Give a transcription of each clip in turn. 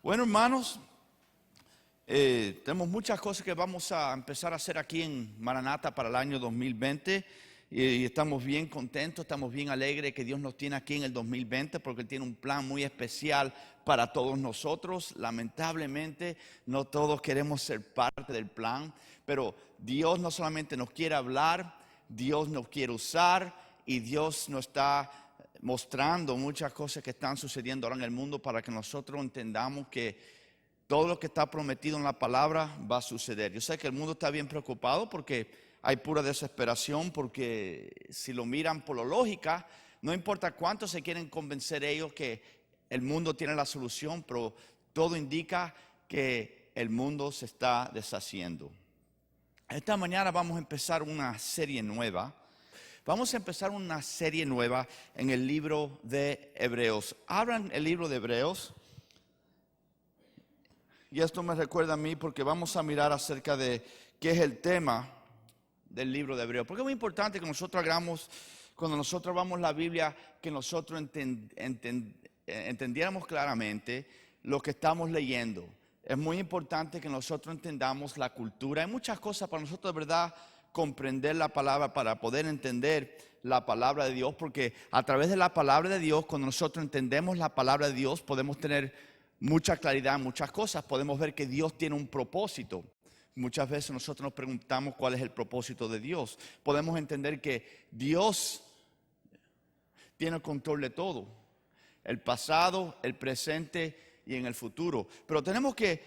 Bueno, hermanos, tenemos muchas cosas que vamos a empezar a hacer aquí en Maranata para el año 2020 y estamos bien contentos, estamos bien alegres que Dios nos tiene aquí en el 2020 porque Él tiene un plan muy especial para todos nosotros. Lamentablemente no todos queremos ser parte del plan, pero Dios no solamente nos quiere hablar, Dios nos quiere usar y Dios nos está mostrando muchas cosas que están sucediendo ahora en el mundo para que nosotros entendamos que todo lo que está prometido en la palabra va a suceder. Yo sé que el mundo está bien preocupado porque hay pura desesperación, porque si lo miran por la lógica, no importa cuánto se quieren convencer ellos que el mundo tiene la solución, pero todo indica que el mundo se está deshaciendo. Esta mañana vamos a empezar una serie nueva. Vamos a empezar una serie nueva en el libro de Hebreos. Abran el libro de Hebreos. Y esto me recuerda a mí porque vamos a mirar acerca de qué es el tema del libro de Hebreos. Porque es muy importante que nosotros hagamos, cuando nosotros vamos la Biblia, que nosotros entendiéramos claramente lo que estamos leyendo. Es muy importante que nosotros entendamos la cultura. Hay muchas cosas para nosotros de verdad comprender la palabra, para poder entender la palabra de Dios, porque a través de la palabra de Dios, cuando nosotros entendemos la palabra de Dios, podemos tener mucha claridad en muchas cosas. Podemos ver que Dios tiene un propósito. Muchas veces nosotros nos preguntamos cuál es el propósito de Dios. Podemos entender que Dios tiene el control de todo, el pasado, el presente y en el futuro. Pero tenemos que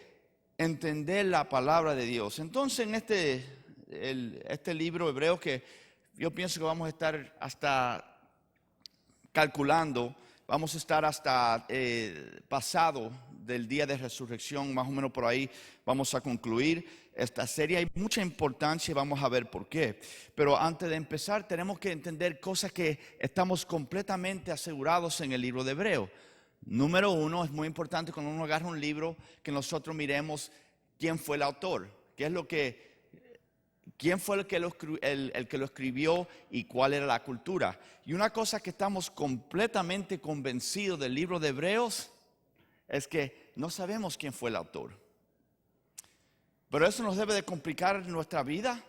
entender la palabra de Dios. Entonces en este libro hebreo, que yo pienso que vamos a estar hasta calculando, vamos a estar hasta pasado del día de resurrección, más o menos por ahí vamos a concluir esta serie. Hay mucha importancia y vamos a ver por qué. Pero antes de empezar tenemos que entender cosas que estamos completamente asegurados en el libro de Hebreos. Número uno, es muy importante cuando uno agarra un libro que nosotros miremos quién fue el autor, quién fue el que lo escribió y cuál era la cultura. Y una cosa que estamos completamente convencidos del libro de Hebreos es que no sabemos quién fue el autor. Pero eso nos debe de complicar nuestra vida.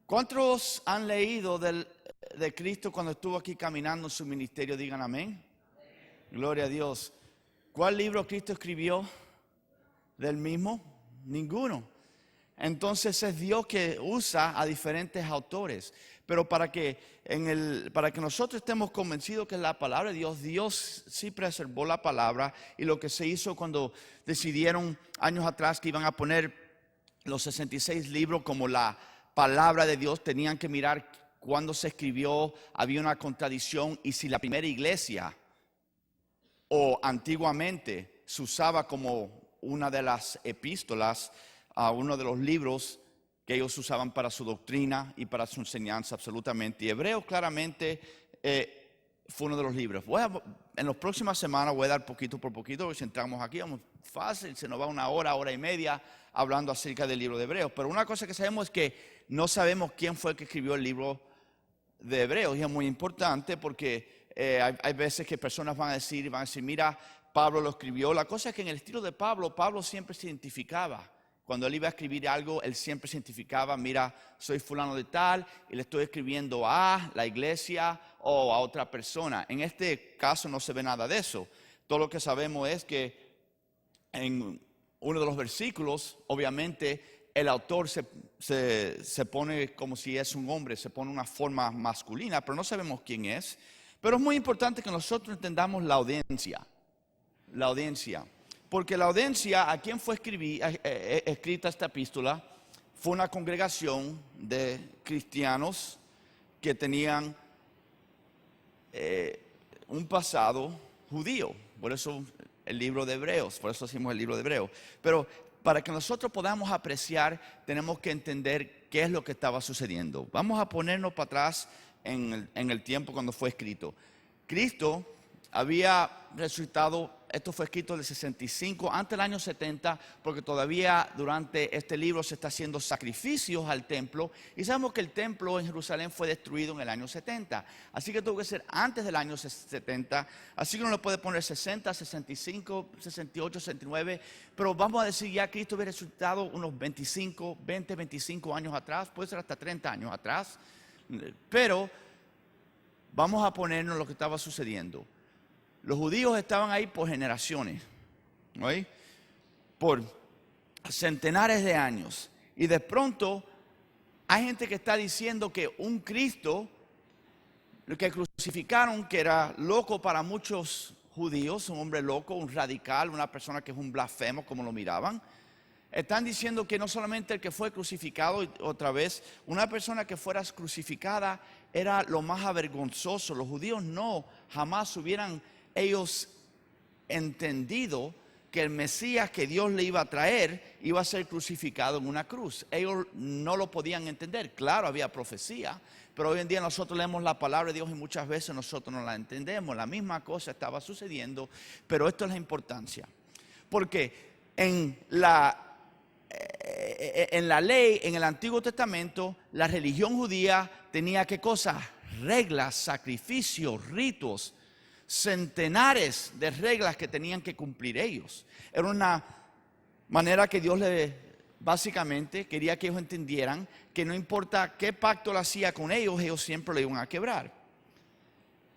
¿Cuántos han leído de Cristo cuando estuvo aquí caminando en su ministerio? Digan amén. Gloria a Dios. ¿Cuál libro Cristo escribió del mismo? Ninguno. Entonces es Dios que usa a diferentes autores. Pero para que nosotros estemos convencidos que es la palabra de Dios, Dios sí preservó la palabra. Y lo que se hizo cuando decidieron años atrás que iban a poner los 66 libros como la palabra de Dios, tenían que mirar cuándo se escribió, había una contradicción. Y si la primera iglesia o antiguamente se usaba como una de las epístolas, a uno de los libros que ellos usaban para su doctrina y para su enseñanza absolutamente. Y Hebreos claramente fue uno de los libros. En las próximas semanas voy a dar poquito por poquito, porque si entramos aquí vamos fácil, se nos va una hora y media hablando acerca del libro de Hebreos. Pero una cosa que sabemos es que no sabemos quién fue el que escribió el libro de Hebreos. Y es muy importante porque hay veces que personas van a decir, mira, Pablo lo escribió. La cosa es que en el estilo de Pablo siempre se identificaba. Cuando él iba a escribir algo, él siempre se identificaba, mira, soy fulano de tal, y le estoy escribiendo a la iglesia o a otra persona. En este caso no se ve nada de eso. Todo lo que sabemos es que en uno de los versículos, obviamente, el autor se pone como si es un hombre, se pone una forma masculina, pero no sabemos quién es. Pero es muy importante que nosotros entendamos la audiencia. La audiencia. Porque la audiencia, a quien fue escrita esta epístola, fue una congregación de cristianos que tenían un pasado judío. Por eso el libro de Hebreos, por eso hacemos el libro de Hebreos. Pero para que nosotros podamos apreciar, tenemos que entender qué es lo que estaba sucediendo. Vamos a ponernos para atrás en el tiempo cuando fue escrito. Cristo había resucitado esto fue escrito en el 65, antes del año 70, porque todavía durante este libro se está haciendo sacrificios al templo. Y sabemos que el templo en Jerusalén fue destruido en el año 70. Así que tuvo que ser antes del año 70. Así que uno le puede poner 60, 65, 68, 69. Pero vamos a decir ya Cristo hubiera resucitado unos 25 años atrás. Puede ser hasta 30 años atrás. Pero vamos a ponernos lo que estaba sucediendo. Los judíos estaban ahí por generaciones, ¿sí? Por centenares de años. Y de pronto hay gente que está diciendo que un Cristo, lo que crucificaron, que era loco para muchos judíos, un hombre loco, un radical, una persona que es un blasfemo, como lo miraban. Están diciendo que no solamente el que fue crucificado, otra vez, una persona que fuera crucificada era lo más avergonzoso. Los judíos jamás hubieran ellos entendido que el Mesías que Dios le iba a traer iba a ser crucificado en una cruz. Ellos no lo podían entender. Claro, había profecía, pero hoy en día nosotros leemos la palabra de Dios y muchas veces nosotros no la entendemos. La misma cosa estaba sucediendo, pero esto es la importancia. Porque en la ley, en el Antiguo Testamento, la religión judía tenía ¿qué cosas? Reglas, sacrificios, ritos, centenares de reglas que tenían que cumplir ellos. Era una manera que Dios básicamente quería que ellos entendieran que no importa qué pacto lo hacía con ellos, ellos siempre lo iban a quebrar.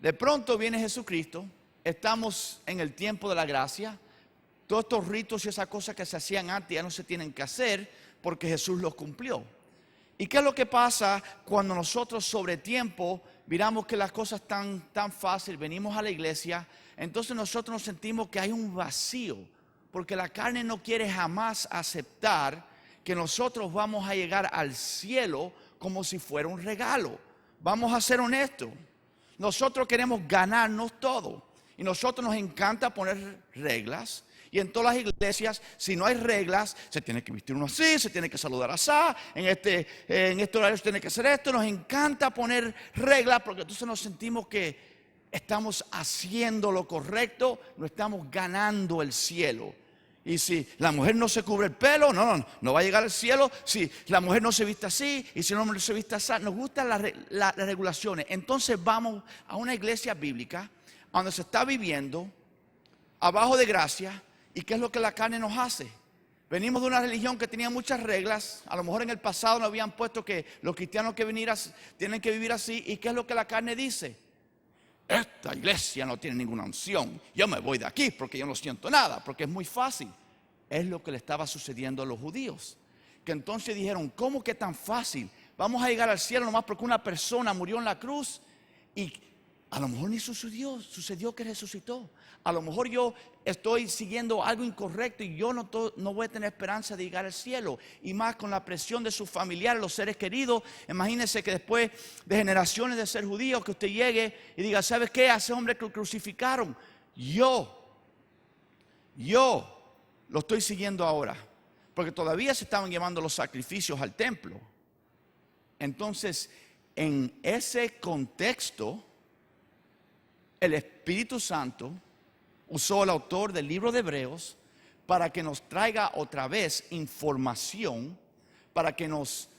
De pronto viene Jesucristo, estamos en el tiempo de la gracia. Todos estos ritos y esas cosas que se hacían antes ya no se tienen que hacer porque Jesús los cumplió. ¿Y qué es lo que pasa cuando nosotros sobre tiempo miramos que las cosas están tan fáciles, venimos a la iglesia? Entonces nosotros nos sentimos que hay un vacío, porque la carne no quiere jamás aceptar que nosotros vamos a llegar al cielo como si fuera un regalo. Vamos a ser honestos. Nosotros queremos ganarnos todo y nosotros nos encanta poner reglas. Y en todas las iglesias, si no hay reglas, se tiene que vestir uno así, se tiene que saludar así, en este horario se tiene que hacer esto. Nos encanta poner reglas porque entonces nos sentimos que estamos haciendo lo correcto, no estamos ganando el cielo. Y si la mujer no se cubre el pelo, no va a llegar al cielo. Si la mujer no se viste así, y si el hombre no se viste así, nos gustan las regulaciones. Entonces vamos a una iglesia bíblica donde se está viviendo abajo de gracia. ¿Y qué es lo que la carne nos hace? Venimos de una religión que tenía muchas reglas. A lo mejor en el pasado nos habían puesto que los cristianos tienen que vivir así. ¿Y qué es lo que la carne dice? Esta iglesia no tiene ninguna unción. Yo me voy de aquí porque yo no siento nada, porque es muy fácil. Es lo que le estaba sucediendo a los judíos. Que entonces dijeron, ¿cómo que tan fácil? Vamos a llegar al cielo nomás porque una persona murió en la cruz. Y a lo mejor ni sucedió que resucitó. A lo mejor yo estoy siguiendo algo incorrecto y yo no voy a tener esperanza de llegar al cielo. Y más con la presión de sus familiares, los seres queridos. Imagínense que después de generaciones de ser judíos, que usted llegue y diga, ¿sabes qué? A ese hombre que lo crucificaron, yo lo estoy siguiendo ahora. Porque todavía se estaban llevando los sacrificios al templo. Entonces, en ese contexto, el Espíritu Santo usó al autor del libro de Hebreos para que nos traiga otra vez información, para que nos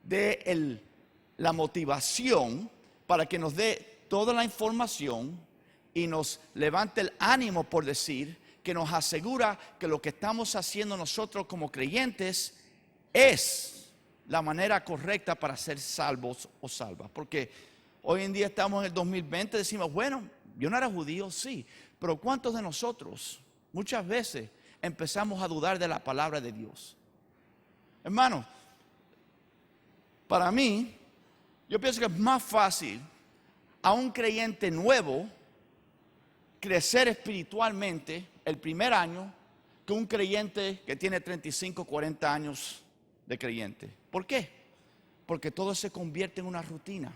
dé la motivación, para que nos dé toda la información y nos levante el ánimo, por decir, que nos asegura que lo que estamos haciendo nosotros como creyentes es la manera correcta para ser salvos o salvas. Porque hoy en día estamos en el 2020, decimos, bueno, yo no era judío, sí, pero ¿cuántos de nosotros muchas veces empezamos a dudar de la palabra de Dios? Hermano, para mí, yo pienso que es más fácil a un creyente nuevo crecer espiritualmente el primer año que un creyente que tiene 35, 40 años de creyente. ¿Por qué? Porque todo se convierte en una rutina.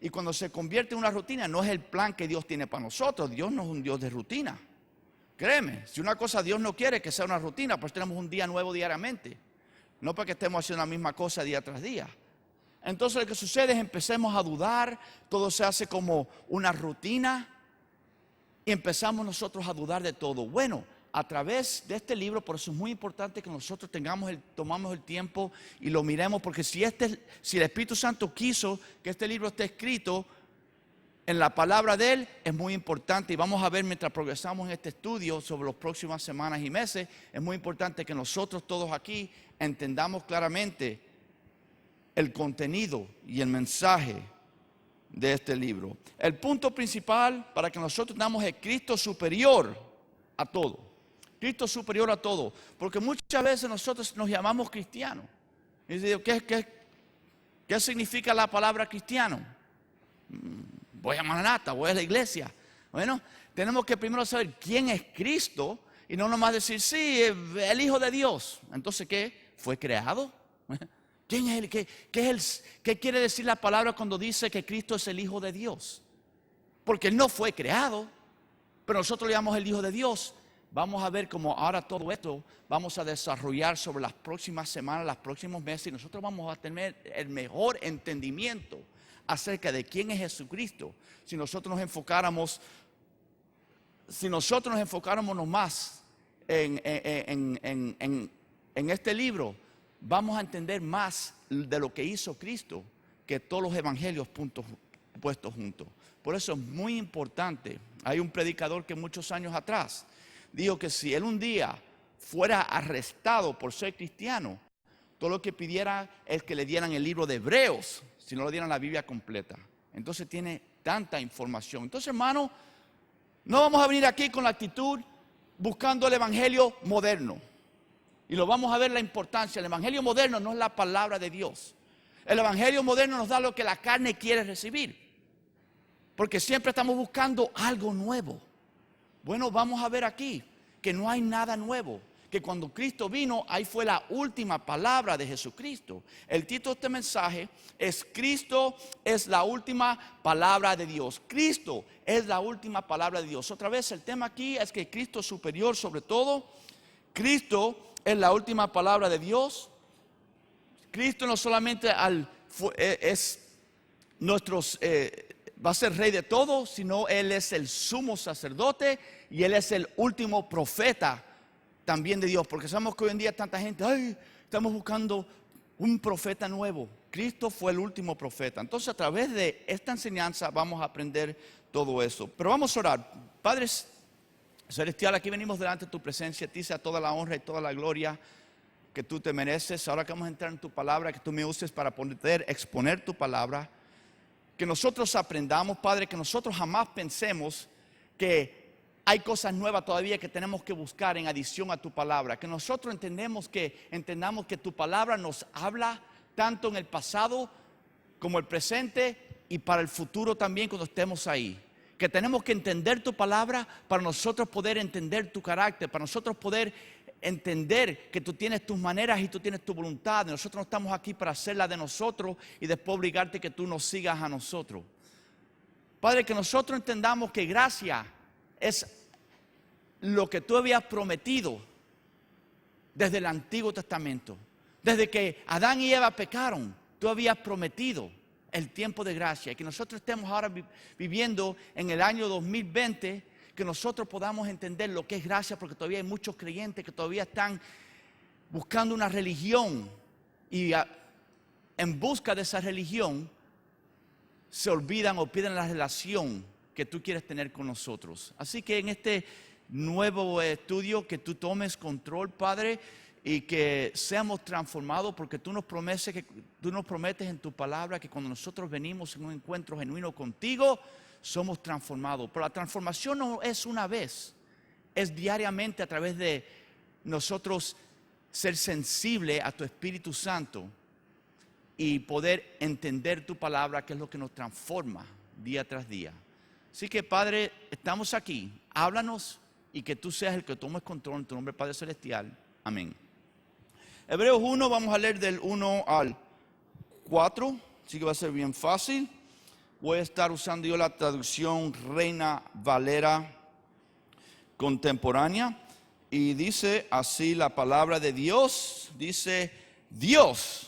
Y cuando se convierte en una rutina, no es el plan que Dios tiene para nosotros. Dios no es un Dios de rutina. Créeme, si una cosa Dios no quiere que sea una rutina, pues tenemos un día nuevo diariamente. No para que estemos haciendo la misma cosa día tras día. Entonces lo que sucede es empecemos a dudar, todo se hace como una rutina. y empezamos nosotros a dudar de todo. Bueno, a través de este libro, por eso es muy importante que nosotros tomamos el tiempo y lo miremos, porque si el Espíritu Santo quiso que este libro esté escrito en la palabra de Él, es muy importante, y vamos a ver mientras progresamos en este estudio sobre las próximas semanas y meses, es muy importante que nosotros todos aquí entendamos claramente el contenido y el mensaje de este libro. El punto principal para que nosotros tengamos es Cristo superior a todo. Cristo superior a todo. Porque muchas veces nosotros nos llamamos cristianos. Y digo, ¿qué significa la palabra cristiano? Voy a Maranata, voy a la iglesia. Bueno, tenemos que primero saber quién es Cristo y no nomás decir, sí, el Hijo de Dios. Entonces, ¿qué? ¿Fue creado? ¿Quién es él? ¿Qué quiere decir la palabra cuando dice que Cristo es el Hijo de Dios? Porque Él no fue creado, pero nosotros le llamamos el Hijo de Dios. Vamos a ver cómo ahora todo esto vamos a desarrollar sobre las próximas semanas, los próximos meses, y nosotros vamos a tener el mejor entendimiento acerca de quién es Jesucristo. Si nosotros nos enfocáramos más en este libro, vamos a entender más de lo que hizo Cristo que todos los evangelios puestos juntos. Por eso es muy importante. Hay un predicador que muchos años atrás dijo que si él un día fuera arrestado por ser cristiano, todo lo que pidiera es que le dieran el libro de Hebreos, si no le dieran la Biblia completa. Entonces tiene tanta información. Entonces, hermano, no vamos a venir aquí con la actitud buscando el evangelio moderno. Y lo vamos a ver la importancia. El evangelio moderno no es la palabra de Dios. El evangelio moderno nos da lo que la carne quiere recibir. Porque siempre estamos buscando algo nuevo. Bueno, vamos a ver aquí que no hay nada nuevo. Que cuando Cristo vino, ahí fue la última palabra de Jesucristo. El título de este mensaje es Cristo es la última palabra de Dios. Cristo es la última palabra de Dios. Otra vez, el tema aquí es que Cristo es superior sobre todo. Cristo es la última palabra de Dios. Cristo no solamente va a ser rey de todo, sino Él es el sumo sacerdote y Él es el último profeta también de Dios. Porque sabemos que hoy en día tanta gente, estamos buscando un profeta nuevo. Cristo fue el último profeta. Entonces, a través de esta enseñanza vamos a aprender todo eso. Pero vamos a orar. Padre Celestial, aquí venimos delante de tu presencia. A ti sea toda la honra y toda la gloria que tú te mereces. Ahora que vamos a entrar en tu palabra, que tú me uses para poder exponer tu palabra. Que nosotros aprendamos, Padre, que nosotros jamás pensemos que hay cosas nuevas todavía que tenemos que buscar en adición a tu palabra. Que nosotros entendamos que tu palabra nos habla tanto en el pasado como el presente y para el futuro también cuando estemos ahí. Que tenemos que entender tu palabra para nosotros poder entender tu carácter, para nosotros poder entender que tú tienes tus maneras y tú tienes tu voluntad. Nosotros no estamos aquí para hacerla de nosotros y después obligarte que tú nos sigas a nosotros. Padre, que nosotros entendamos que gracia es lo que tú habías prometido desde el Antiguo Testamento. Desde que Adán y Eva pecaron, tú habías prometido el tiempo de gracia. Y que nosotros estemos ahora viviendo en el año 2020, que nosotros podamos entender lo que es gracia, porque todavía hay muchos creyentes que todavía están buscando una religión y en busca de esa religión se olvidan o piden la relación que tú quieres tener con nosotros. Así que en este nuevo estudio, que tú tomes control, Padre, y que seamos transformados, porque tú nos prometes en tu palabra que cuando nosotros venimos en un encuentro genuino contigo, somos transformados. Pero la transformación no es una vez, es diariamente a través de nosotros ser sensible a tu Espíritu Santo y poder entender tu palabra, que es lo que nos transforma día tras día. Así que, Padre, estamos aquí, háblanos y que tú seas el que tomes control en tu nombre, Padre Celestial. Amén. Hebreos 1, vamos a leer del 1 al 4, así que va a ser bien fácil. Voy a estar usando yo la traducción Reina Valera contemporánea. Y dice así la palabra de Dios. Dice: Dios,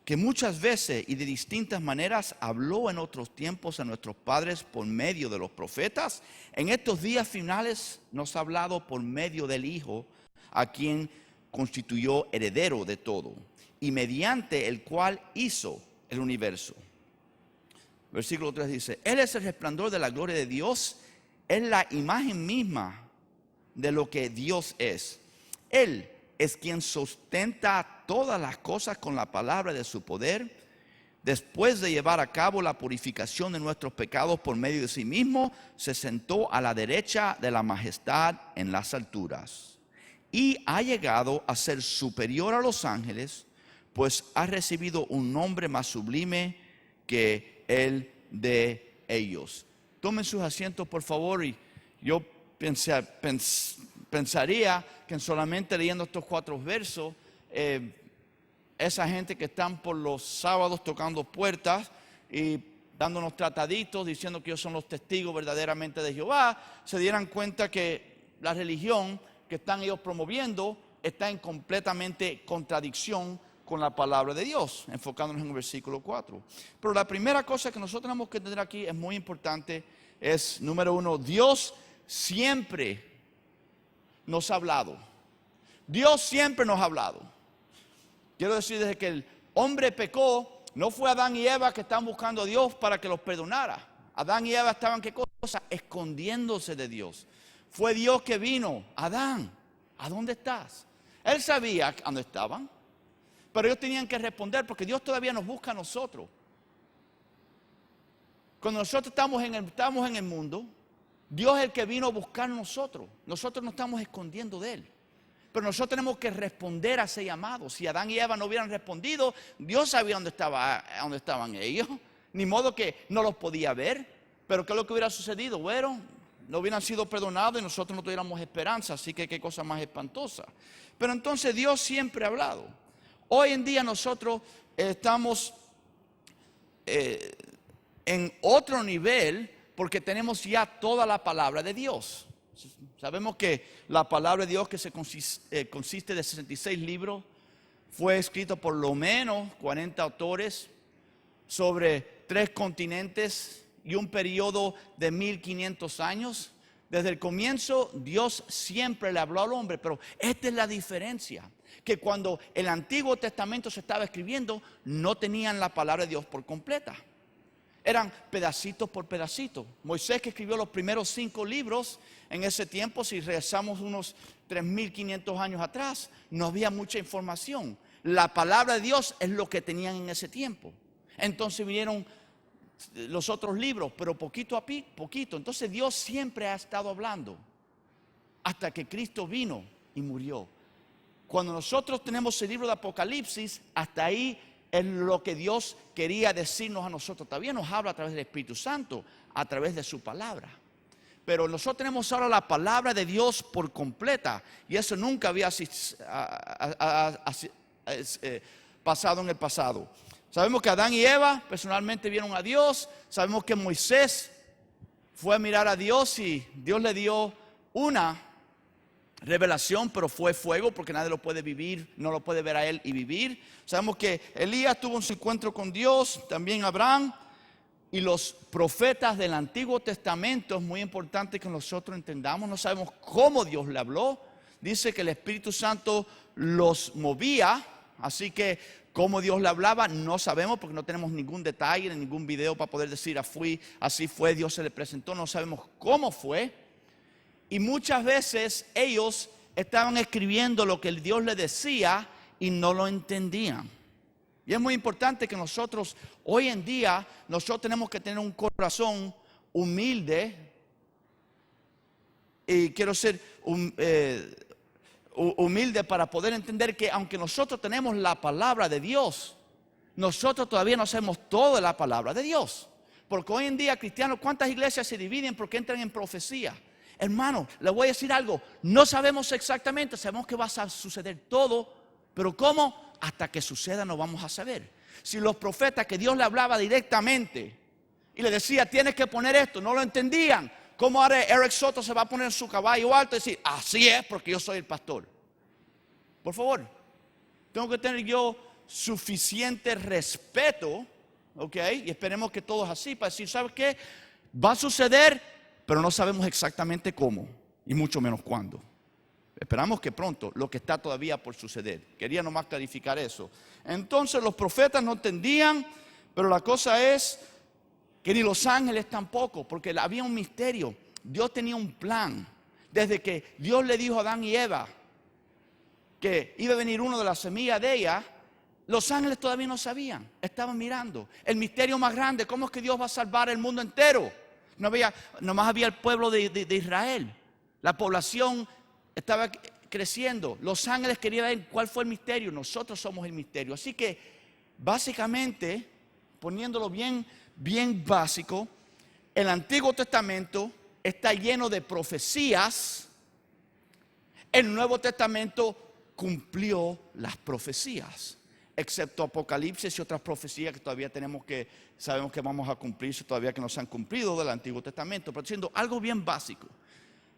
que muchas veces y de distintas maneras habló en otros tiempos a nuestros padres por medio de los profetas, en estos días finales nos ha hablado por medio del Hijo, a quien constituyó heredero de todo, y mediante el cual hizo el universo. Versículo 3 dice: Él es el resplandor de la gloria de Dios, es la imagen misma de lo que Dios es. Él es quien sustenta todas las cosas con la palabra de su poder. Después de llevar a cabo la purificación de nuestros pecados por medio de sí mismo, se sentó a la derecha de la majestad en las alturas. Y ha llegado a ser superior a los ángeles, pues ha recibido un nombre más sublime que el de ellos. Tomen sus asientos, por favor. Y yo pensaría que solamente leyendo estos 4 versos, esa gente que están por los sábados tocando puertas y dándonos trataditos, diciendo que ellos son los testigos verdaderamente de Jehová, se dieran cuenta que la religión que están ellos promoviendo está en completamente contradicción con la palabra de Dios, enfocándonos en el versículo 4. Pero la primera cosa que nosotros tenemos que entender aquí es muy importante, es, número 1, Dios siempre nos ha hablado. Dios siempre nos ha hablado. Quiero decir, desde que el hombre pecó, no fue Adán y Eva que estaban buscando a Dios para que los perdonara. Adán y Eva estaban, ¿qué cosa? Escondiéndose de Dios. Fue Dios que vino. Adán, ¿a dónde estás? Él sabía dónde estaban, pero ellos tenían que responder porque Dios todavía nos busca a nosotros. Cuando nosotros estamos en el mundo, Dios es el que vino a buscar a nosotros. Nosotros nos estamos escondiendo de Él. Pero nosotros tenemos que responder a ese llamado. Si Adán y Eva no hubieran respondido, Dios sabía dónde estaban ellos. Ni modo que no los podía ver. Pero ¿qué es lo que hubiera sucedido? Bueno, no hubieran sido perdonados y nosotros no tuviéramos esperanza. Así que qué cosa más espantosa. Pero entonces Dios siempre ha hablado. Hoy en día nosotros estamos en otro nivel porque tenemos ya toda la palabra de Dios. Sabemos que la palabra de Dios, que consiste de 66 libros, fue escrito por lo menos 40 autores sobre 3 continentes y un periodo de 1500 años. Desde el comienzo Dios siempre le habló al hombre, pero esta es la diferencia, que cuando el Antiguo Testamento se estaba escribiendo, no tenían la palabra de Dios por completa. Eran pedacitos por pedacitos. Moisés, que escribió los primeros 5 libros, en ese tiempo, si regresamos unos 3500 años atrás, no había mucha información. La palabra de Dios es lo que tenían en ese tiempo. Entonces vinieron los otros libros, pero poquito a poquito. Entonces Dios siempre ha estado hablando hasta que Cristo vino y murió. Cuando nosotros tenemos el libro de Apocalipsis, hasta ahí es lo que Dios quería decirnos a nosotros. Todavía nos habla a través del Espíritu Santo, a través de su palabra. Pero nosotros tenemos ahora la palabra de Dios por completa. Y eso nunca había pasado en el pasado. Sabemos que Adán y Eva personalmente vieron a Dios. Sabemos que Moisés fue a mirar a Dios y Dios le dio una revelación, pero fue fuego, porque nadie lo puede vivir, no lo puede ver a él y vivir. Sabemos que Elías tuvo un encuentro con Dios, también Abraham, y los profetas del Antiguo Testamento. Es muy importante que nosotros entendamos. No sabemos cómo Dios le habló. Dice que el Espíritu Santo los movía, así que cómo Dios le hablaba no sabemos, porque no tenemos ningún detalle, ningún video para poder decir así fue, Dios se le presentó. No sabemos cómo fue. Y muchas veces ellos estaban escribiendo lo que el Dios les decía y no lo entendían. Y es muy importante que nosotros, hoy en día, nosotros tenemos que tener un corazón humilde. Y quiero ser humilde para poder entender que aunque nosotros tenemos la palabra de Dios, nosotros todavía no sabemos toda la palabra de Dios. Porque hoy en día, cristianos, ¿cuántas iglesias se dividen porque entran en profecía? Hermano, le voy a decir algo, no sabemos exactamente, sabemos que va a suceder todo, pero ¿cómo? Hasta que suceda no vamos a saber. Si los profetas que Dios le hablaba directamente y le decía, tienes que poner esto, no lo entendían, ¿cómo ahora Eric Soto se va a poner en su caballo alto y decir, así es porque yo soy el pastor? Por favor, tengo que tener yo suficiente respeto, ¿ok? Y esperemos que todo es así para decir, ¿sabes qué? Va a suceder, pero no sabemos exactamente cómo y mucho menos cuándo. Esperamos que pronto, lo que está todavía por suceder. Quería nomás clarificar eso. Entonces los profetas no entendían, pero la cosa es que ni los ángeles tampoco, porque había un misterio. Dios tenía un plan. Desde que Dios le dijo a Adán y Eva que iba a venir uno de la semilla de ella, los ángeles todavía no sabían, estaban mirando. El misterio más grande, ¿cómo es que Dios va a salvar el mundo entero? Nomás había el pueblo de Israel. La población estaba creciendo. Los ángeles querían ver cuál fue el misterio. Nosotros somos el misterio. Así que, básicamente, poniéndolo bien básico, el Antiguo Testamento está lleno de profecías. El Nuevo Testamento cumplió las profecías, excepto Apocalipsis y otras profecías que todavía sabemos que vamos a cumplirse todavía que no se han cumplido del Antiguo Testamento. Pero siendo algo bien básico,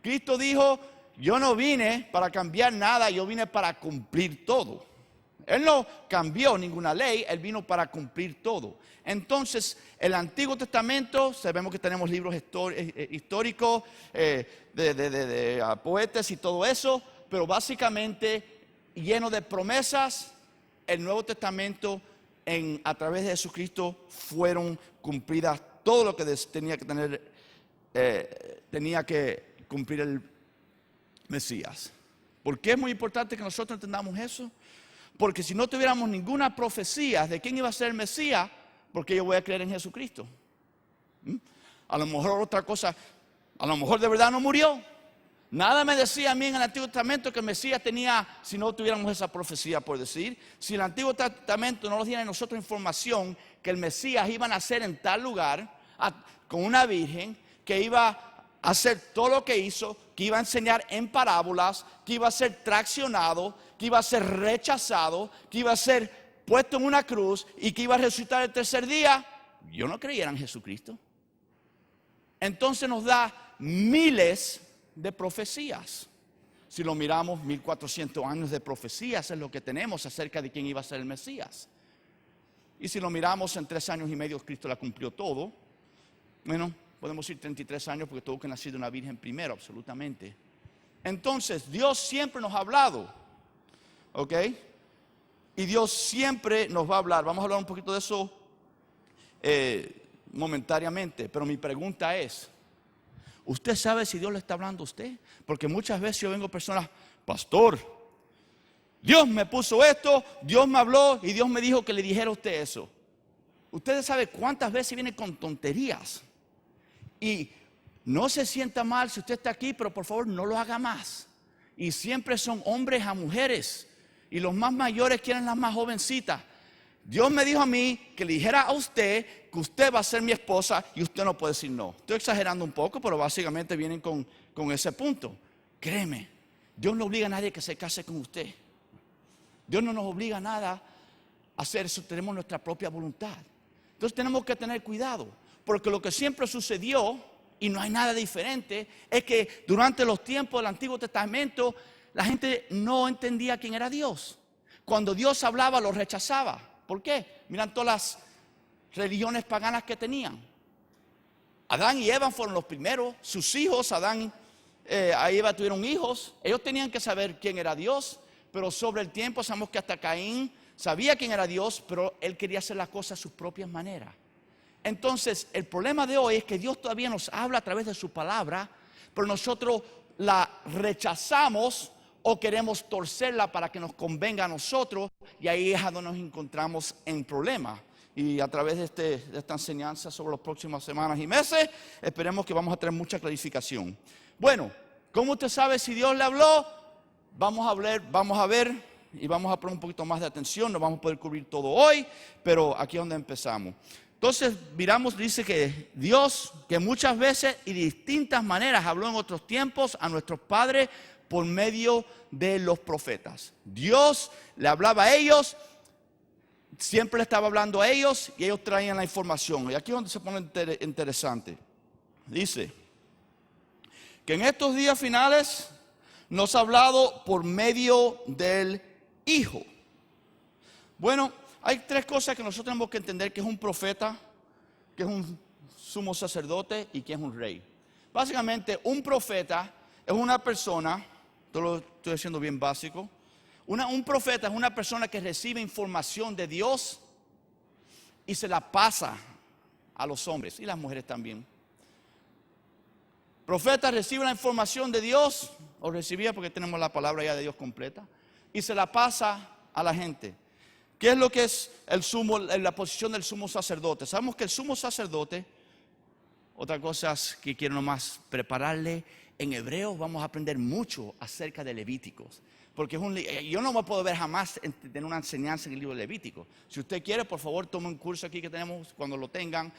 Cristo dijo, yo no vine para cambiar nada, yo vine para cumplir todo. Él no cambió ninguna ley, Él vino para cumplir todo. Entonces, el Antiguo Testamento, sabemos que tenemos libros históricos de poetas y todo eso, pero básicamente lleno de promesas. El Nuevo Testamento, a través de Jesucristo, fueron cumplidas todo lo que tenía que cumplir el Mesías. ¿Por qué es muy importante que nosotros entendamos eso? Porque si no tuviéramos ninguna profecía de quién iba a ser el Mesías, ¿por qué yo voy a creer en Jesucristo? A lo mejor otra cosa, a lo mejor de verdad no murió. Nada me decía a mí en el Antiguo Testamento que el Mesías tenía, si no tuviéramos esa profecía, por decir. Si el Antiguo Testamento no nos diera a nosotros información que el Mesías iba a nacer en tal lugar, con una virgen, que iba a hacer todo lo que hizo, que iba a enseñar en parábolas, que iba a ser traccionado, que iba a ser rechazado, que iba a ser puesto en una cruz y que iba a resucitar el tercer día, yo no creyera en Jesucristo. Entonces nos da miles de profecías. Si lo miramos, 1400 años de profecías es lo que tenemos acerca de quién iba a ser el Mesías. Y si lo miramos, en 3 años y medio Cristo la cumplió todo. Bueno, podemos decir 33 años porque tuvo que nacer de una virgen primero, absolutamente. Entonces, Dios siempre nos ha hablado, ¿ok? Y Dios siempre nos va a hablar. Vamos a hablar un poquito de eso momentáneamente. Pero mi pregunta es, ¿usted sabe si Dios le está hablando a usted? Porque muchas veces yo vengo a personas, pastor, Dios me puso esto, Dios me habló y Dios me dijo que le dijera a usted eso. Ustedes saben cuántas veces vienen con tonterías. Y no se sienta mal si usted está aquí, pero por favor no lo haga más. Y siempre son hombres a mujeres. Y los más mayores quieren las más jovencitas. Dios me dijo a mí que le dijera a usted que usted va a ser mi esposa y usted no puede decir no. Estoy exagerando un poco, pero básicamente vienen con ese punto. Créeme, Dios no obliga a nadie que se case con usted. Dios no nos obliga a nada a hacer eso, tenemos nuestra propia voluntad. Entonces tenemos que tener cuidado, porque lo que siempre sucedió, y no hay nada diferente, es que durante los tiempos del Antiguo Testamento, la gente no entendía quién era Dios. Cuando Dios hablaba, lo rechazaba. ¿Por qué? Miran todas las religiones paganas que tenían. Adán y Eva fueron los primeros. Sus hijos, Adán y Eva tuvieron hijos. Ellos tenían que saber quién era Dios. Pero sobre el tiempo sabemos que hasta Caín sabía quién era Dios, pero él quería hacer las cosas a sus propias maneras. Entonces, el problema de hoy es que Dios todavía nos habla a través de su palabra, pero nosotros la rechazamos o queremos torcerla para que nos convenga a nosotros, y ahí es donde nos encontramos en problemas. Y a través de esta enseñanza sobre las próximas semanas y meses, esperemos que vamos a tener mucha clarificación. Bueno, ¿cómo usted sabe si Dios le habló? Vamos a ver y vamos a poner un poquito más de atención. No vamos a poder cubrir todo hoy, pero aquí es donde empezamos. Entonces, miramos, dice que Dios, que muchas veces y de distintas maneras habló en otros tiempos a nuestros padres por medio de los profetas. Dios le hablaba a ellos, siempre le estaba hablando a ellos y ellos traían la información. Y aquí es donde se pone interesante. Dice que en estos días finales nos ha hablado por medio del Hijo. Bueno, hay tres cosas que nosotros tenemos que entender: que es un profeta, que es un sumo sacerdote y que es un rey. Básicamente, un profeta es una persona, esto lo estoy haciendo bien básico, un profeta es una persona que recibe información de Dios y se la pasa a los hombres y las mujeres también. Profeta recibe la información de Dios, o recibía porque tenemos la palabra ya de Dios completa, y se la pasa a la gente. ¿Qué es lo que es la posición del sumo sacerdote? Sabemos que el sumo sacerdote, otra cosa que quiero nomás prepararle, en hebreo vamos a aprender mucho acerca de Levíticos. Porque yo no me puedo ver jamás tener una enseñanza en el libro de Levítico. Si usted quiere, por favor, tome un curso aquí que tenemos cuando lo tengan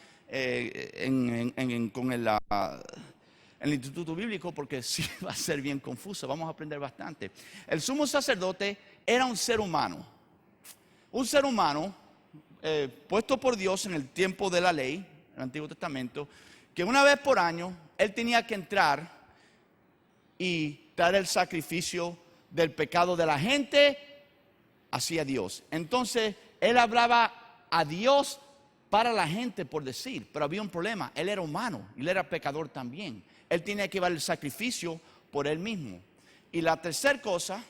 con el Instituto Bíblico, porque sí va a ser bien confuso. Vamos a aprender bastante. El sumo sacerdote era un ser humano. Un ser humano puesto por Dios en el tiempo de la ley, en el Antiguo Testamento, que una vez por año él tenía que entrar y dar el sacrificio del pecado de la gente hacia Dios. Entonces él hablaba a Dios para la gente, por decir, pero había un problema: él era humano y él era pecador también. Él tenía que llevar el sacrificio por él mismo. Y la tercera cosa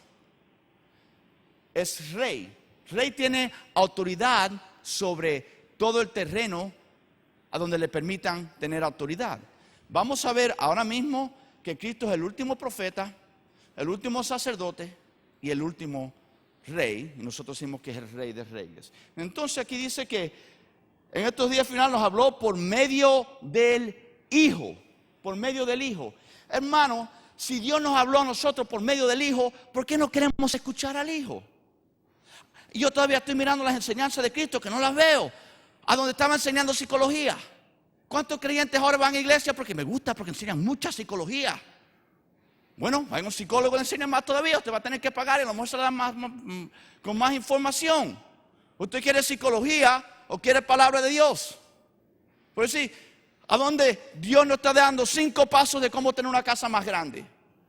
es rey. Rey tiene autoridad sobre todo el terreno a donde le permitan tener autoridad. Vamos a ver ahora mismo que Cristo es el último profeta, el último sacerdote y el último rey. Y nosotros decimos que es el rey de reyes. Entonces aquí dice que en estos días finales nos habló por medio del Hijo. Por medio del Hijo. Hermano, si Dios nos habló a nosotros por medio del Hijo, ¿por qué no queremos escuchar al Hijo? Y yo todavía estoy mirando las enseñanzas de Cristo, que no las veo. A donde estaba enseñando psicología. ¿Cuántos creyentes ahora van a iglesia? Porque me gusta, porque enseñan mucha psicología. Bueno, hay un psicólogo que le enseña más todavía. Usted va a tener que pagar y a lo mejor se da con más información. ¿Usted quiere psicología o quiere palabra de Dios? Por decir, a donde Dios nos está dando 5 pasos de cómo tener una casa más grande,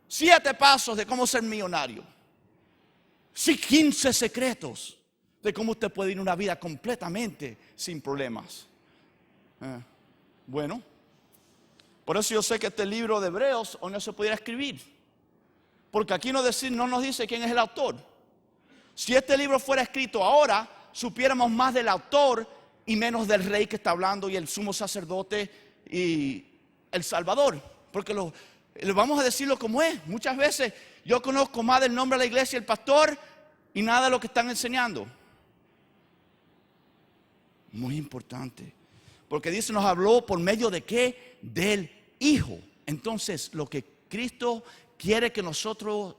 7 pasos de cómo ser millonario, 15 secretos de cómo usted puede ir una vida completamente sin problemas. Bueno, por eso yo sé que este libro de Hebreos hoy no se pudiera escribir, porque aquí no nos dice quién es el autor. Si este libro fuera escrito ahora, supiéramos más del autor y menos del rey que está hablando y el sumo sacerdote y el Salvador, porque lo vamos a decirlo como es. Muchas veces yo conozco más del nombre de la iglesia y el pastor y nada de lo que están enseñando. Muy importante, porque dice, nos habló por medio de ¿qué? Del Hijo. Entonces lo que Cristo quiere que nosotros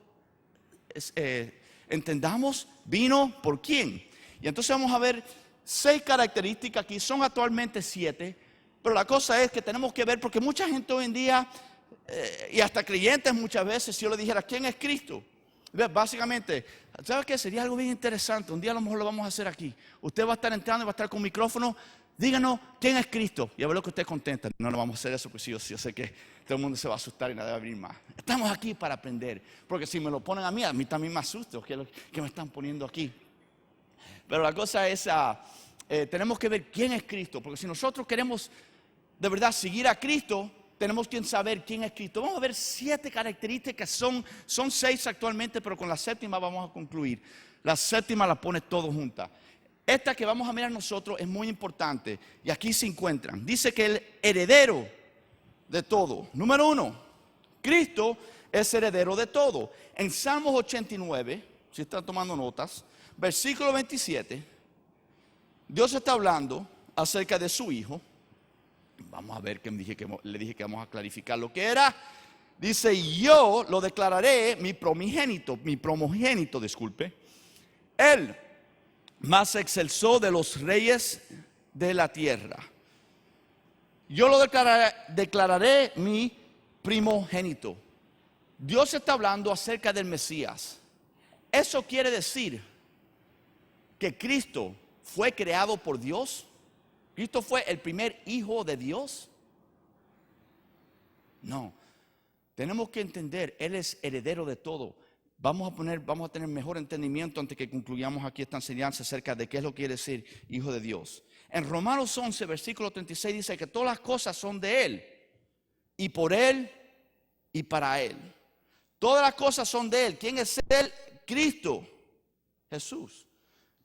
entendamos, vino por quién. Y entonces vamos a ver 6 características aquí. Son actualmente 7. Pero la cosa es que tenemos que ver, porque mucha gente hoy en día, y hasta creyentes muchas veces, si yo le dijera ¿quién es Cristo? Básicamente, ¿sabes qué? Sería algo bien interesante. Un día a lo mejor lo vamos a hacer aquí. Usted va a estar entrando y va a estar con un micrófono. Díganos ¿quién es Cristo? Y a ver lo que usted contenta. No vamos a hacer eso, porque yo sé que todo el mundo se va a asustar y nada va a abrir más. Estamos aquí para aprender. Porque si me lo ponen a mí también me asusto que me están poniendo aquí. Pero la cosa es, tenemos que ver quién es Cristo. Porque si nosotros queremos de verdad seguir a Cristo, tenemos que saber quién es Cristo. Vamos a ver 7 características, son 6 actualmente, pero con la 7ª vamos a concluir. La 7ª la pone todo junta. Esta que vamos a mirar nosotros es muy importante, y aquí se encuentran. Dice que el heredero de todo. Número 1, Cristo es heredero de todo. En Salmos 89, si están tomando notas, versículo 27, Dios está hablando acerca de su Hijo. Vamos a ver que le dije que vamos a clarificar lo que era. Dice, yo lo declararé mi primogénito, disculpe. Él más excelso de los reyes de la tierra. Yo lo declararé mi primogénito. Dios está hablando acerca del Mesías. Eso quiere decir que Cristo fue creado por Dios. ¿Cristo fue el primer hijo de Dios? No. Tenemos que entender, Él es heredero de todo. vamos a tener mejor entendimiento antes que concluyamos aquí esta enseñanza acerca de qué es lo que quiere decir hijo de Dios. En Romanos 11, versículo 36 dice que todas las cosas son de Él, y por Él, y para Él. Todas las cosas son de Él. ¿Quién es Él? Cristo Jesús.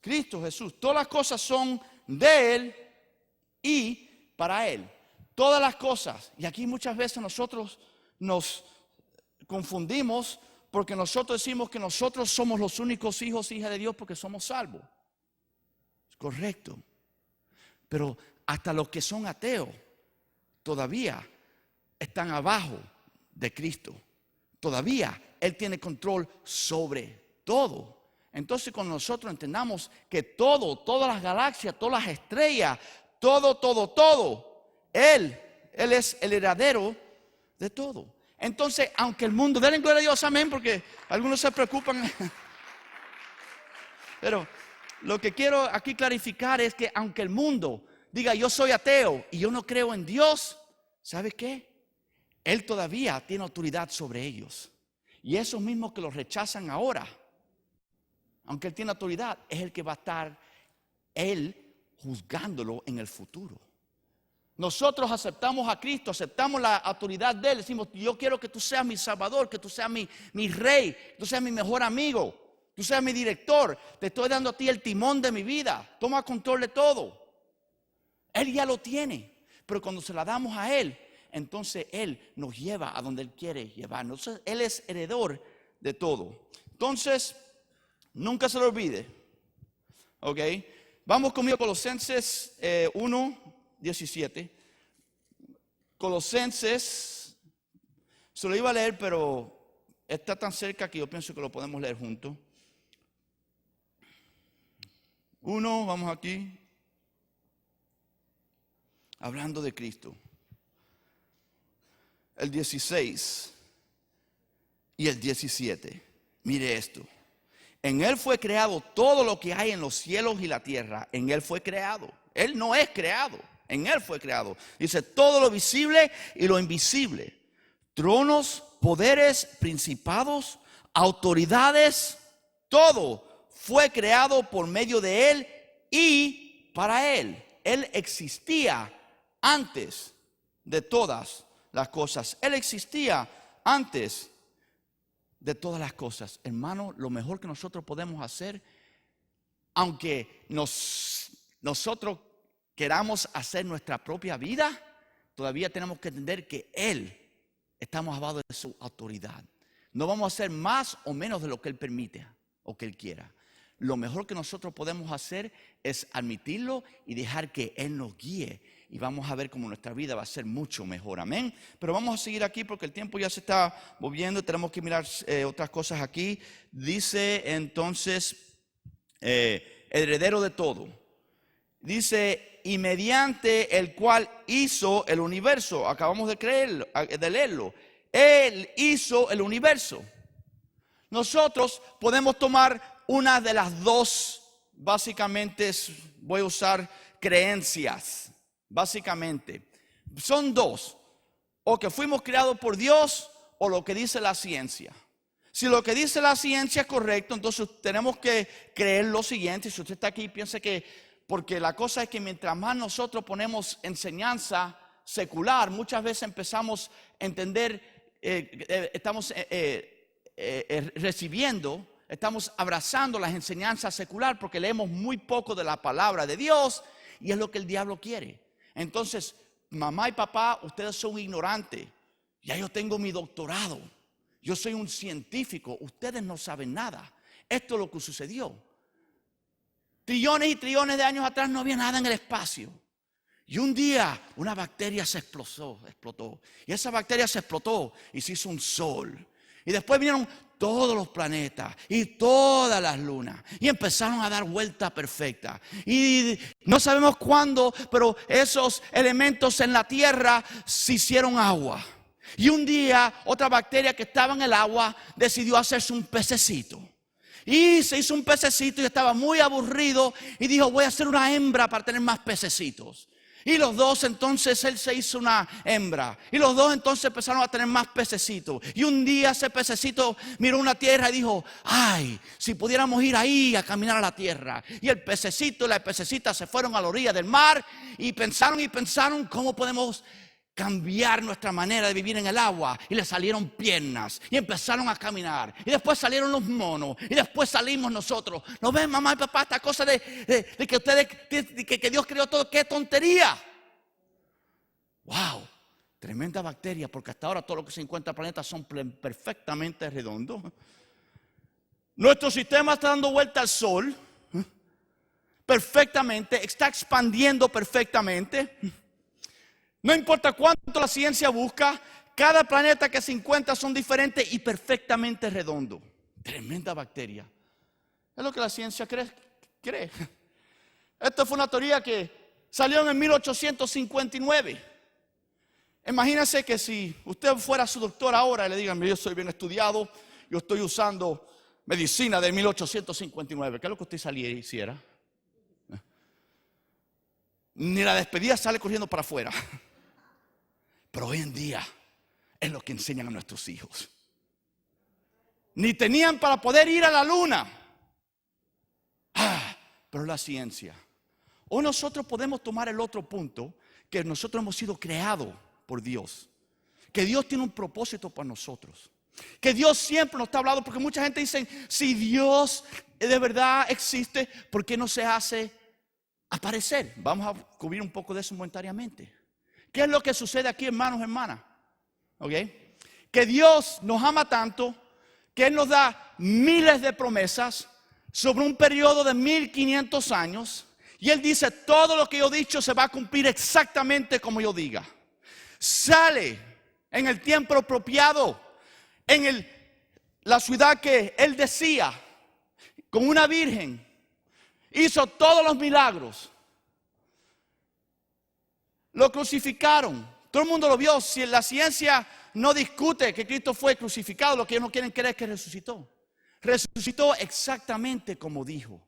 Cristo Jesús. Todas las cosas son de Él y para Él. Todas las cosas. Y aquí muchas veces nosotros nos confundimos porque nosotros decimos que nosotros somos los únicos hijos e hijas de Dios porque somos salvos. Es correcto. Pero hasta los que son ateos todavía están abajo de Cristo. Todavía Él tiene control sobre todo. Entonces cuando nosotros entendamos que todas las galaxias, todas las estrellas, todo, Él es el heredero de todo. Entonces, aunque el mundo, denle gloria a Dios, amén, porque algunos se preocupan. Pero lo que quiero aquí clarificar es que aunque el mundo diga yo soy ateo y yo no creo en Dios, ¿sabe qué? Él todavía tiene autoridad sobre ellos. Y esos mismos que los rechazan ahora, aunque Él tiene autoridad, es el que va a estar Él juzgándolo en el futuro. Nosotros aceptamos a Cristo, aceptamos la autoridad de Él. Decimos, yo quiero que tú seas mi Salvador, que tú seas mi rey, que tú seas mi mejor amigo, tú seas mi director. Te estoy dando a ti el timón de mi vida. Toma control de todo. Él ya lo tiene. Pero cuando se la damos a Él, entonces Él nos lleva a donde Él quiere llevarnos. Entonces, Él es heredor de todo. Entonces, nunca se lo olvide. ¿Ok? Vamos conmigo a Colosenses 1:17. Colosenses, se lo iba a leer, pero está tan cerca que yo pienso que lo podemos leer juntos. 1, vamos aquí. Hablando de Cristo. El 16 y el 17. Mire esto. En Él fue creado todo lo que hay en los cielos y la tierra. En Él fue creado. Él no es creado. En Él fue creado. Dice todo lo visible y lo invisible. Tronos, poderes, principados, autoridades. Todo fue creado por medio de Él y para Él. Él existía antes de todas las cosas. Él existía antes de todas las cosas. Hermano, lo mejor que nosotros podemos hacer, aunque nosotros queramos hacer nuestra propia vida, todavía tenemos que entender que Él, estamos abajo de su autoridad. No vamos a hacer más o menos de lo que Él permite o que Él quiera. Lo mejor que nosotros podemos hacer es admitirlo y dejar que Él nos guíe. Y vamos a ver cómo nuestra vida va a ser mucho mejor. Amén. Pero vamos a seguir aquí porque el tiempo ya se está moviendo. Tenemos que mirar otras cosas aquí. Dice entonces, heredero de todo. Dice, y mediante el cual hizo el universo. Acabamos de leerlo. Él hizo el universo. Nosotros podemos tomar una de las dos, básicamente, voy a usar creencias. Básicamente, son dos, o que fuimos creados por Dios o lo que dice la ciencia. Si lo que dice la ciencia es correcto, entonces tenemos que creer lo siguiente. Si usted está aquí, piense que, porque la cosa es que mientras más nosotros ponemos enseñanza secular, muchas veces empezamos a entender, estamos recibiendo, estamos abrazando las enseñanzas secular porque leemos muy poco de la palabra de Dios y es lo que el diablo quiere. Entonces, mamá y papá, ustedes son ignorantes. Ya yo tengo mi doctorado. Yo soy un científico. Ustedes no saben nada. Esto es lo que sucedió. Trillones y trillones de años atrás no había nada en el espacio. Y un día una bacteria se explotó. Y esa bacteria se explotó y se hizo un sol. Y después vinieron todos los planetas y todas las lunas y empezaron a dar vuelta perfecta. Y no sabemos cuándo, pero esos elementos en la tierra se hicieron agua. Y un día otra bacteria que estaba en el agua decidió hacerse un pececito. Y se hizo un pececito y estaba muy aburrido y dijo, voy a hacer una hembra para tener más pececitos. Y los dos entonces él se hizo una hembra. Y los dos entonces empezaron a tener más pececitos. Y un día ese pececito miró una tierra y dijo: ay, si pudiéramos ir ahí a caminar a la tierra. Y el pececito y la pececita se fueron a la orilla del mar y pensaron cómo podemos cambiar nuestra manera de vivir en el agua. Y le salieron piernas y empezaron a caminar. Y después salieron los monos. Y después salimos nosotros. ¿No ven, mamá y papá, esta cosa de que ustedes, que Dios creó todo? ¡Qué tontería! ¡Wow! Tremenda bacteria, porque hasta ahora todo lo que se encuentra en el planeta son perfectamente redondos. Nuestro sistema está dando vuelta al sol perfectamente, está expandiendo perfectamente. No importa cuánto la ciencia busca, cada planeta que se encuentra son diferentes y perfectamente redondos. Tremenda bacteria. Es lo que la ciencia cree. Esta fue una teoría que salió en el 1859. Imagínense que si usted fuera su doctor ahora y le digan: yo soy bien estudiado, yo estoy usando medicina de 1859. ¿Qué es lo que usted hiciera? Ni la despedida sale corriendo para afuera. Pero hoy en día es lo que enseñan a nuestros hijos. Ni tenían para poder ir a la luna. Pero la ciencia. O nosotros podemos tomar el otro punto, que nosotros hemos sido creados por Dios. Que Dios tiene un propósito para nosotros. Que Dios siempre nos está hablando, porque mucha gente dice: si Dios de verdad existe, ¿por qué no se hace aparecer? Vamos a cubrir un poco de eso momentáneamente. ¿Qué es lo que sucede aquí, hermanos, hermanas? ¿Okay? Que Dios nos ama tanto que Él nos da miles de promesas sobre un periodo de 1500 años. Y Él dice: todo lo que yo he dicho se va a cumplir exactamente como yo diga. Sale en el tiempo apropiado, en la ciudad que Él decía, con una virgen. Hizo todos los milagros. Lo crucificaron. Todo el mundo lo vio. Si la ciencia no discute que Cristo fue crucificado, lo que ellos no quieren creer es que resucitó. Resucitó exactamente como dijo.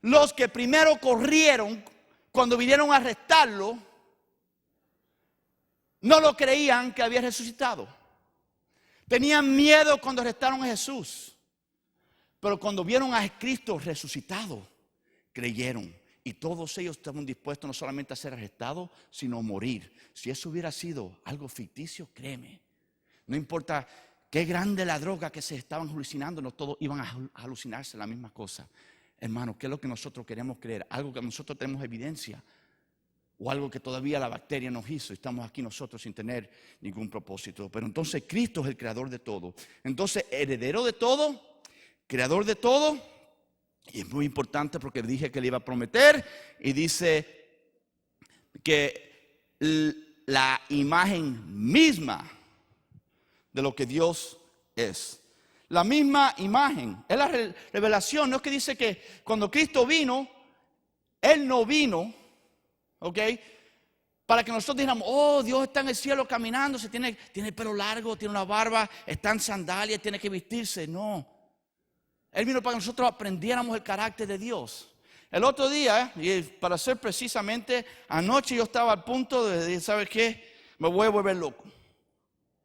Los que primero corrieron cuando vinieron a arrestarlo, no lo creían que había resucitado. Tenían miedo cuando arrestaron a Jesús. Pero cuando vieron a Cristo resucitado, creyeron. Y todos ellos estaban dispuestos no solamente a ser arrestados, sino a morir. Si eso hubiera sido algo ficticio, créeme, no importa qué grande la droga que se estaban alucinando, no todos iban a alucinarse la misma cosa. Hermano, ¿qué es lo que nosotros queremos creer? ¿Algo que nosotros tenemos evidencia? ¿O algo que todavía la bacteria nos hizo? Estamos aquí nosotros sin tener ningún propósito. Pero entonces Cristo es el creador de todo. Entonces, heredero de todo, creador de todo. Y es muy importante porque dije que le iba a prometer. Y dice que la imagen misma de lo que Dios es. La misma imagen. Es la revelación. No es que dice que cuando Cristo vino, Él no vino, ¿ok?, para que nosotros dijéramos: oh, Dios está en el cielo caminando, tiene el pelo largo, tiene una barba, está en sandalias, tiene que vestirse. No. Él vino para que nosotros aprendiéramos el carácter de Dios. El otro día, y para ser precisamente, anoche yo estaba al punto de decir: ¿sabes qué? Me voy a volver loco.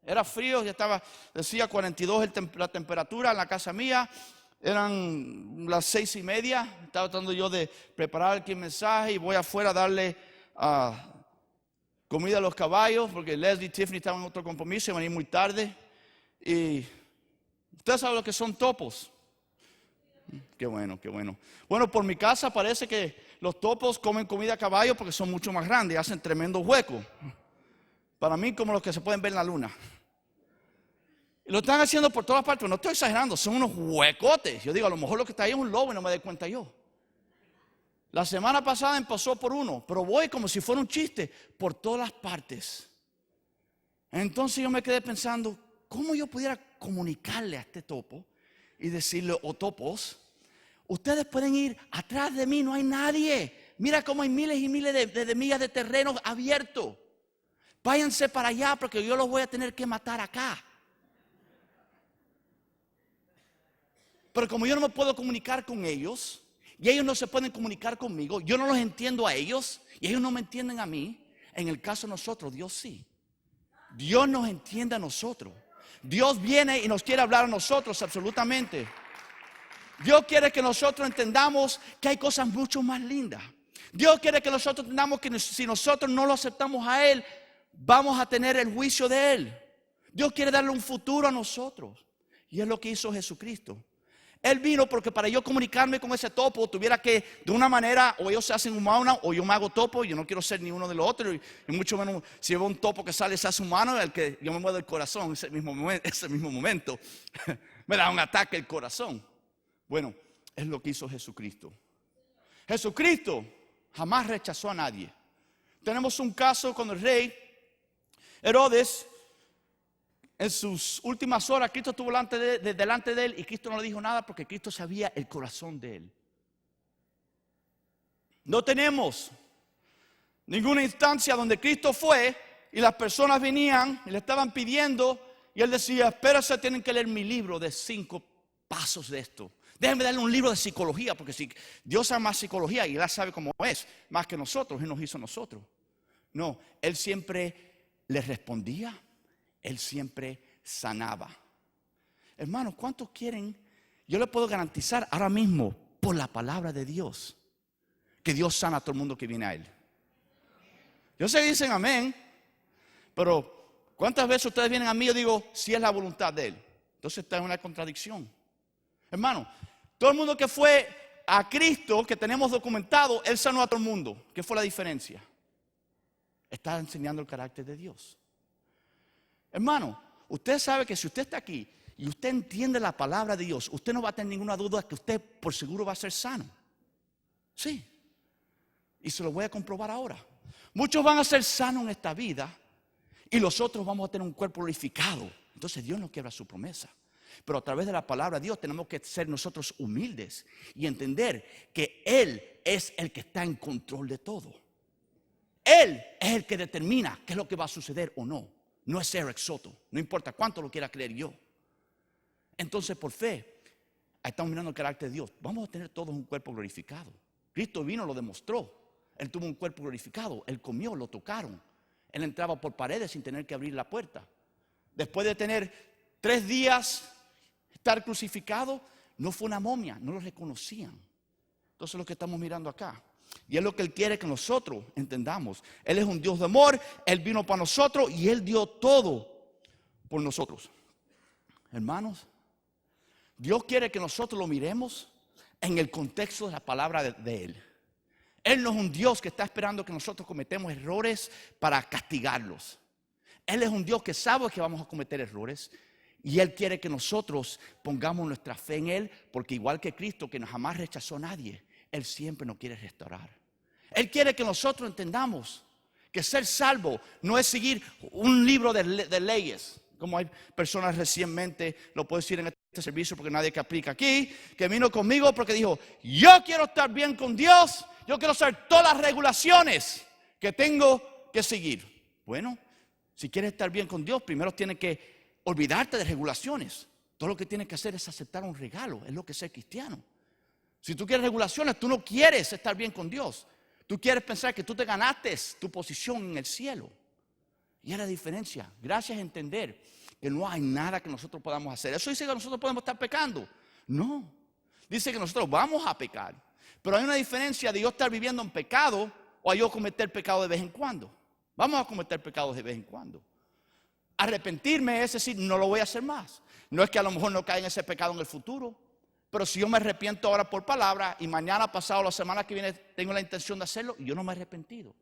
Era frío, ya decía 42 la temperatura en la casa mía. Eran las 6:30. Estaba tratando yo de preparar aquí el mensaje y voy afuera a darle comida a los caballos, porque Leslie y Tiffany estaban en otro compromiso y van a ir muy tarde. Y usted sabe lo que son topos. Qué bueno, qué bueno. Bueno, por mi casa parece que los topos comen comida a caballo porque son mucho más grandes, hacen tremendos huecos. Para mí, como los que se pueden ver en la luna. Y lo están haciendo por todas partes, no estoy exagerando, son unos huecotes. Yo digo, a lo mejor lo que está ahí es un lobo y no me doy cuenta yo. La semana pasada empezó por uno, pero voy como si fuera un chiste por todas las partes. Entonces yo me quedé pensando, ¿cómo yo pudiera comunicarle a este topo y decirle: oh topos, ustedes pueden ir atrás de mí, no hay nadie. Mira cómo hay miles y miles de millas de terreno abierto. Váyanse para allá porque yo los voy a tener que matar acá. Pero como yo no me puedo comunicar con ellos, y ellos no se pueden comunicar conmigo, yo no los entiendo a ellos y ellos no me entienden a mí. En el caso de nosotros, Dios sí. Dios nos entiende a nosotros. Dios viene y nos quiere hablar a nosotros absolutamente. Dios quiere que nosotros entendamos que hay cosas mucho más lindas. Dios quiere que nosotros entendamos que si nosotros no lo aceptamos a Él, vamos a tener el juicio de Él. Dios quiere darle un futuro a nosotros. Y es lo que hizo Jesucristo. Él vino porque para yo comunicarme con ese topo tuviera que, de una manera, o ellos se hacen humano o yo me hago topo. Yo no quiero ser ni uno de los otros. Y mucho menos si veo un topo que sale se hace humano, el que yo me muevo el corazón ese mismo momento. Me da un ataque el corazón. Bueno, es lo que hizo Jesucristo. Jesucristo jamás rechazó a nadie. Tenemos un caso con el rey Herodes. En sus últimas horas, Cristo estuvo delante de él y Cristo no le dijo nada porque Cristo sabía el corazón de él. No tenemos ninguna instancia donde Cristo fue y las personas venían y le estaban pidiendo y él decía: espérase, tienen que leer mi libro de 5 pasos de esto. Déjenme darle un libro de psicología, porque si Dios sabe más psicología y Él sabe cómo es, más que nosotros, Él nos hizo a nosotros. No, Él siempre le respondía. Él siempre sanaba. Hermanos, ¿cuántos quieren? Yo les puedo garantizar ahora mismo, por la palabra de Dios, que Dios sana a todo el mundo que viene a Él. Yo sé que dicen amén, pero ¿cuántas veces ustedes vienen a mí y yo digo, si es la voluntad de Él? Entonces está en una contradicción. Hermano, todo el mundo que fue a Cristo, que tenemos documentado, Él sanó a todo el mundo. ¿Qué fue la diferencia? Está enseñando el carácter de Dios. Hermano, usted sabe que si usted está aquí y usted entiende la palabra de Dios, usted no va a tener ninguna duda de que usted por seguro va a ser sano. Sí. Y se lo voy a comprobar ahora. Muchos van a ser sanos en esta vida y los otros vamos a tener un cuerpo glorificado. Entonces Dios no quiebra su promesa. Pero a través de la palabra de Dios tenemos que ser nosotros humildes y entender que Él es el que está en control de todo. Él es el que determina qué es lo que va a suceder o no. No es Eric Soto, no importa cuánto lo quiera creer yo. Entonces, por fe, ahí estamos mirando el carácter de Dios. Vamos a tener todos un cuerpo glorificado. Cristo vino, lo demostró. Él tuvo un cuerpo glorificado. Él comió, lo tocaron. Él entraba por paredes sin tener que abrir la puerta. Después de tener 3 días estar crucificado, no fue una momia, no lo reconocían. Entonces, lo que estamos mirando acá. Y es lo que Él quiere que nosotros entendamos. Él es un Dios de amor, Él vino para nosotros y Él dio todo por nosotros. Hermanos, Dios quiere que nosotros lo miremos en el contexto de la palabra de Él. Él no es un Dios que está esperando que nosotros cometemos errores para castigarlos. Él es un Dios que sabe que vamos a cometer errores y Él quiere que nosotros pongamos nuestra fe en Él, porque igual que Cristo, que jamás rechazó a nadie, Él siempre nos quiere restaurar. Él quiere que nosotros entendamos que ser salvo no es seguir un libro de leyes. Como hay personas recientemente, lo puedo decir en este servicio porque nadie que aplica aquí, que vino conmigo porque dijo: yo quiero estar bien con Dios, yo quiero saber todas las regulaciones que tengo que seguir. Bueno, si quieres estar bien con Dios, primero tienes que olvidarte de regulaciones. Todo lo que tienes que hacer es aceptar un regalo, es lo que es ser cristiano. Si tú quieres regulaciones, tú no quieres estar bien con Dios. Tú quieres pensar que tú te ganaste tu posición en el cielo. Y es la diferencia. Gracias a entender que no hay nada que nosotros podamos hacer. ¿Eso dice que nosotros podemos estar pecando? No. Dice que nosotros vamos a pecar. Pero hay una diferencia de yo estar viviendo en pecado o a yo cometer pecado de vez en cuando. Vamos a cometer pecados de vez en cuando. Arrepentirme es decir, no lo voy a hacer más. No es que a lo mejor no caiga en ese pecado en el futuro. Pero si yo me arrepiento ahora por palabra y mañana pasado, la semana que viene, tengo la intención de hacerlo, yo no me he arrepentido.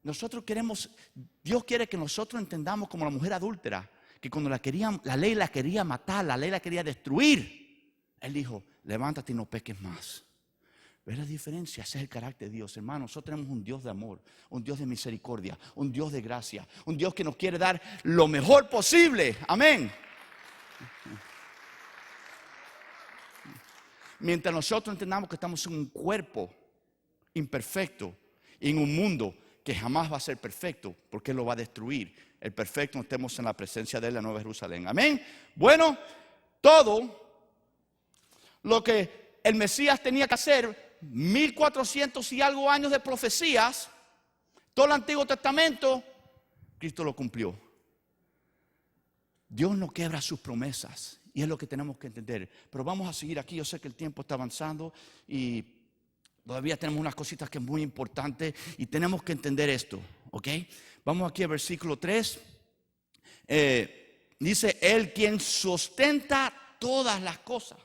Nosotros queremos, Dios quiere que nosotros entendamos como la mujer adúltera, que cuando la ley la quería matar, la ley la quería destruir, Él dijo: levántate y no peques más. ¿Ves la diferencia? Ese es el carácter de Dios, hermano. Nosotros tenemos un Dios de amor, un Dios de misericordia, un Dios de gracia, un Dios que nos quiere dar lo mejor posible. Amén. Mientras nosotros entendamos que estamos en un cuerpo imperfecto y en un mundo que jamás va a ser perfecto, porque Él lo va a destruir. El perfecto, estemos en la presencia de Él, la Nueva Jerusalén. Amén. Bueno, todo lo que el Mesías tenía que hacer 1400 y algo años de profecías, todo el Antiguo Testamento, Cristo lo cumplió. Dios no quiebra sus promesas y es lo que tenemos que entender. Pero vamos a seguir aquí, yo sé que el tiempo está avanzando y todavía tenemos unas cositas que es muy importante y tenemos que entender esto, ¿ok? Vamos aquí al versículo 3. Dice, Él quien sustenta todas las cosas.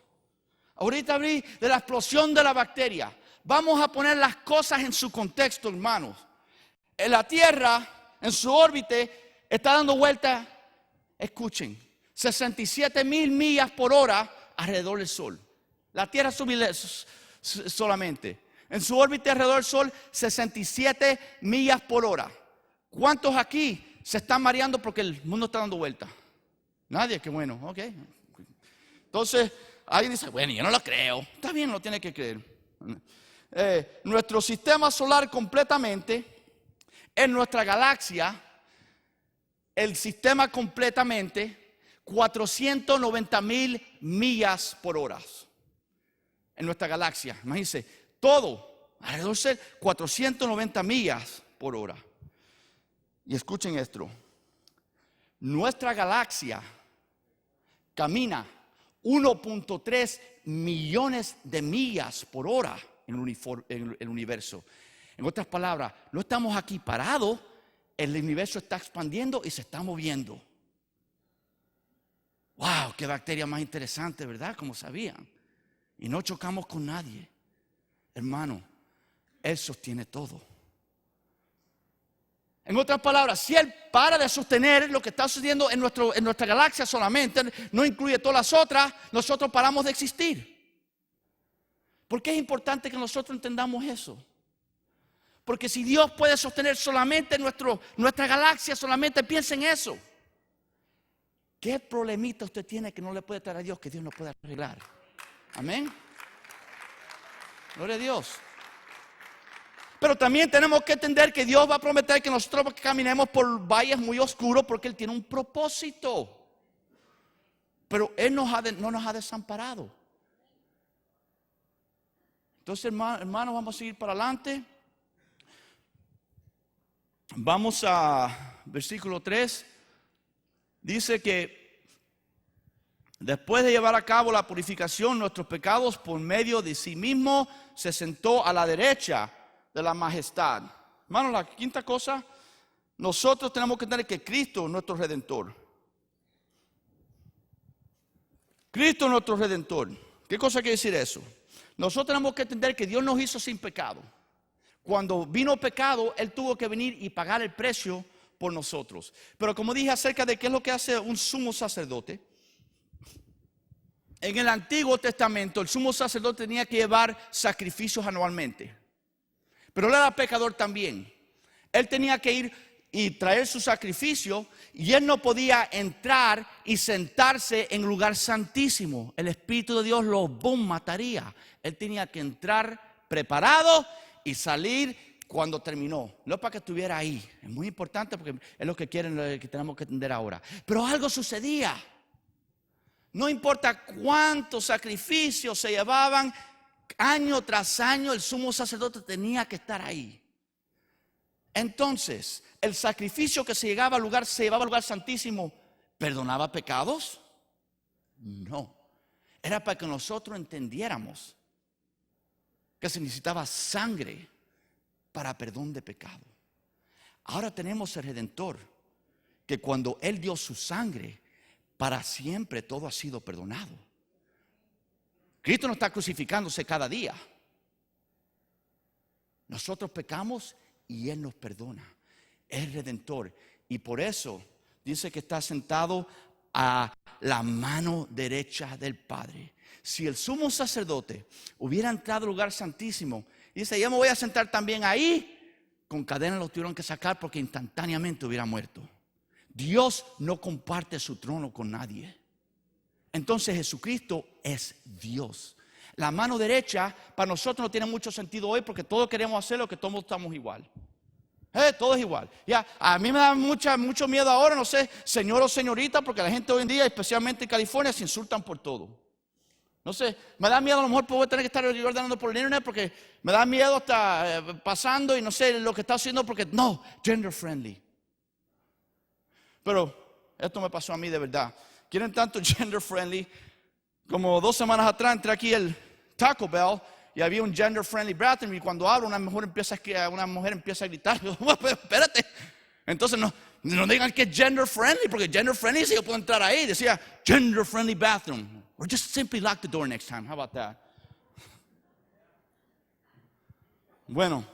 Ahorita hablé de la explosión de la bacteria. Vamos a poner las cosas en su contexto, hermanos. En la Tierra, en su órbita, está dando vuelta, escuchen, 67,000 millas por hora alrededor del Sol. La Tierra solamente. En su órbita alrededor del Sol, 67 millas por hora. ¿Cuántos aquí se están mareando porque el mundo está dando vuelta? Nadie, qué bueno, ok. Entonces, alguien dice, bueno, yo no lo creo. Está bien, no tiene que creer. Nuestro sistema solar completamente, en nuestra galaxia, el sistema completamente, 490,000 millas por hora. En nuestra galaxia, imagínense, todo, alrededor de 490 millas por hora. Y escuchen esto, nuestra galaxia camina 1.3 millones de millas por hora en el universo. En otras palabras, no estamos aquí parados, el universo está expandiendo y se está moviendo. ¡Wow! ¡Qué bacteria más interesante!, ¿verdad? Como sabían. Y no chocamos con nadie. Hermano, Él sostiene todo. En otras palabras, si Él para de sostener lo que está sucediendo en nuestra galaxia solamente, no incluye todas las otras, nosotros paramos de existir. ¿Por qué es importante que nosotros entendamos eso? Porque si Dios puede sostener solamente nuestra galaxia, solamente piensa en eso. ¿Qué problemita usted tiene que no le puede traer a Dios que Dios no puede arreglar? Amén. Gloria a Dios. Pero también tenemos que entender que Dios va a prometer que nosotros caminemos por valles muy oscuros porque Él tiene un propósito. Pero Él no nos ha desamparado. Entonces, hermanos, vamos a seguir para adelante. Vamos a versículo 3. Dice que después de llevar a cabo la purificación de nuestros pecados por medio de sí mismo, se sentó a la derecha de la majestad. Hermanos, la quinta cosa, nosotros tenemos que entender que Cristo es nuestro Redentor. Cristo es nuestro Redentor. ¿Qué cosa quiere decir eso? Nosotros tenemos que entender que Dios nos hizo sin pecado. Cuando vino pecado, Él tuvo que venir y pagar el precio por nosotros. Pero como dije acerca de qué es lo que hace un sumo sacerdote, en el Antiguo Testamento el sumo sacerdote tenía que llevar sacrificios anualmente. Pero él era pecador también. Él tenía que ir y traer su sacrificio y él no podía entrar y sentarse en el lugar santísimo. El Espíritu de Dios lo mataría. Él tenía que entrar preparado y salir cuando terminó. No para que estuviera ahí. Es muy importante porque es lo que que tenemos que entender ahora. Pero algo sucedía. No importa cuántos sacrificios se llevaban, año tras año el sumo sacerdote tenía que estar ahí. Entonces, el sacrificio que se llevaba al lugar santísimo, ¿perdonaba pecados? No. Era para que nosotros entendiéramos que se necesitaba sangre para perdón de pecado. Ahora tenemos el Redentor, que cuando Él dio su sangre, para siempre todo ha sido perdonado. Cristo no está crucificándose cada día. Nosotros pecamos y Él nos perdona. Es Redentor. Y por eso dice que está sentado a la mano derecha del Padre. Si el sumo sacerdote hubiera entrado al lugar santísimo, dice, yo me voy a sentar también ahí, con cadenas lo tuvieron que sacar porque instantáneamente hubiera muerto. Dios no comparte su trono con nadie. Entonces Jesucristo es Dios. La mano derecha para nosotros no tiene mucho sentido hoy porque todos queremos hacer lo que todos estamos igual. Todo es igual. Ya, a mí me da mucho miedo ahora, no sé, señor o señorita, porque la gente hoy en día, especialmente en California, se insultan por todo. No sé, me da miedo, a lo mejor puedo tener que estar ordenando por el internet porque me da miedo estar pasando y no sé lo que está haciendo porque no, gender friendly. Pero esto me pasó a mí de verdad. Quieren tanto gender friendly. Como 2 semanas atrás entré aquí al Taco Bell y había un gender friendly bathroom y cuando abro una mujer empieza a gritar. Yo, pues, espérate. Entonces no digan que es gender friendly porque gender friendly si yo puedo entrar ahí. Decía gender friendly bathroom. Or just simply lock the door next time. How about that? Bueno,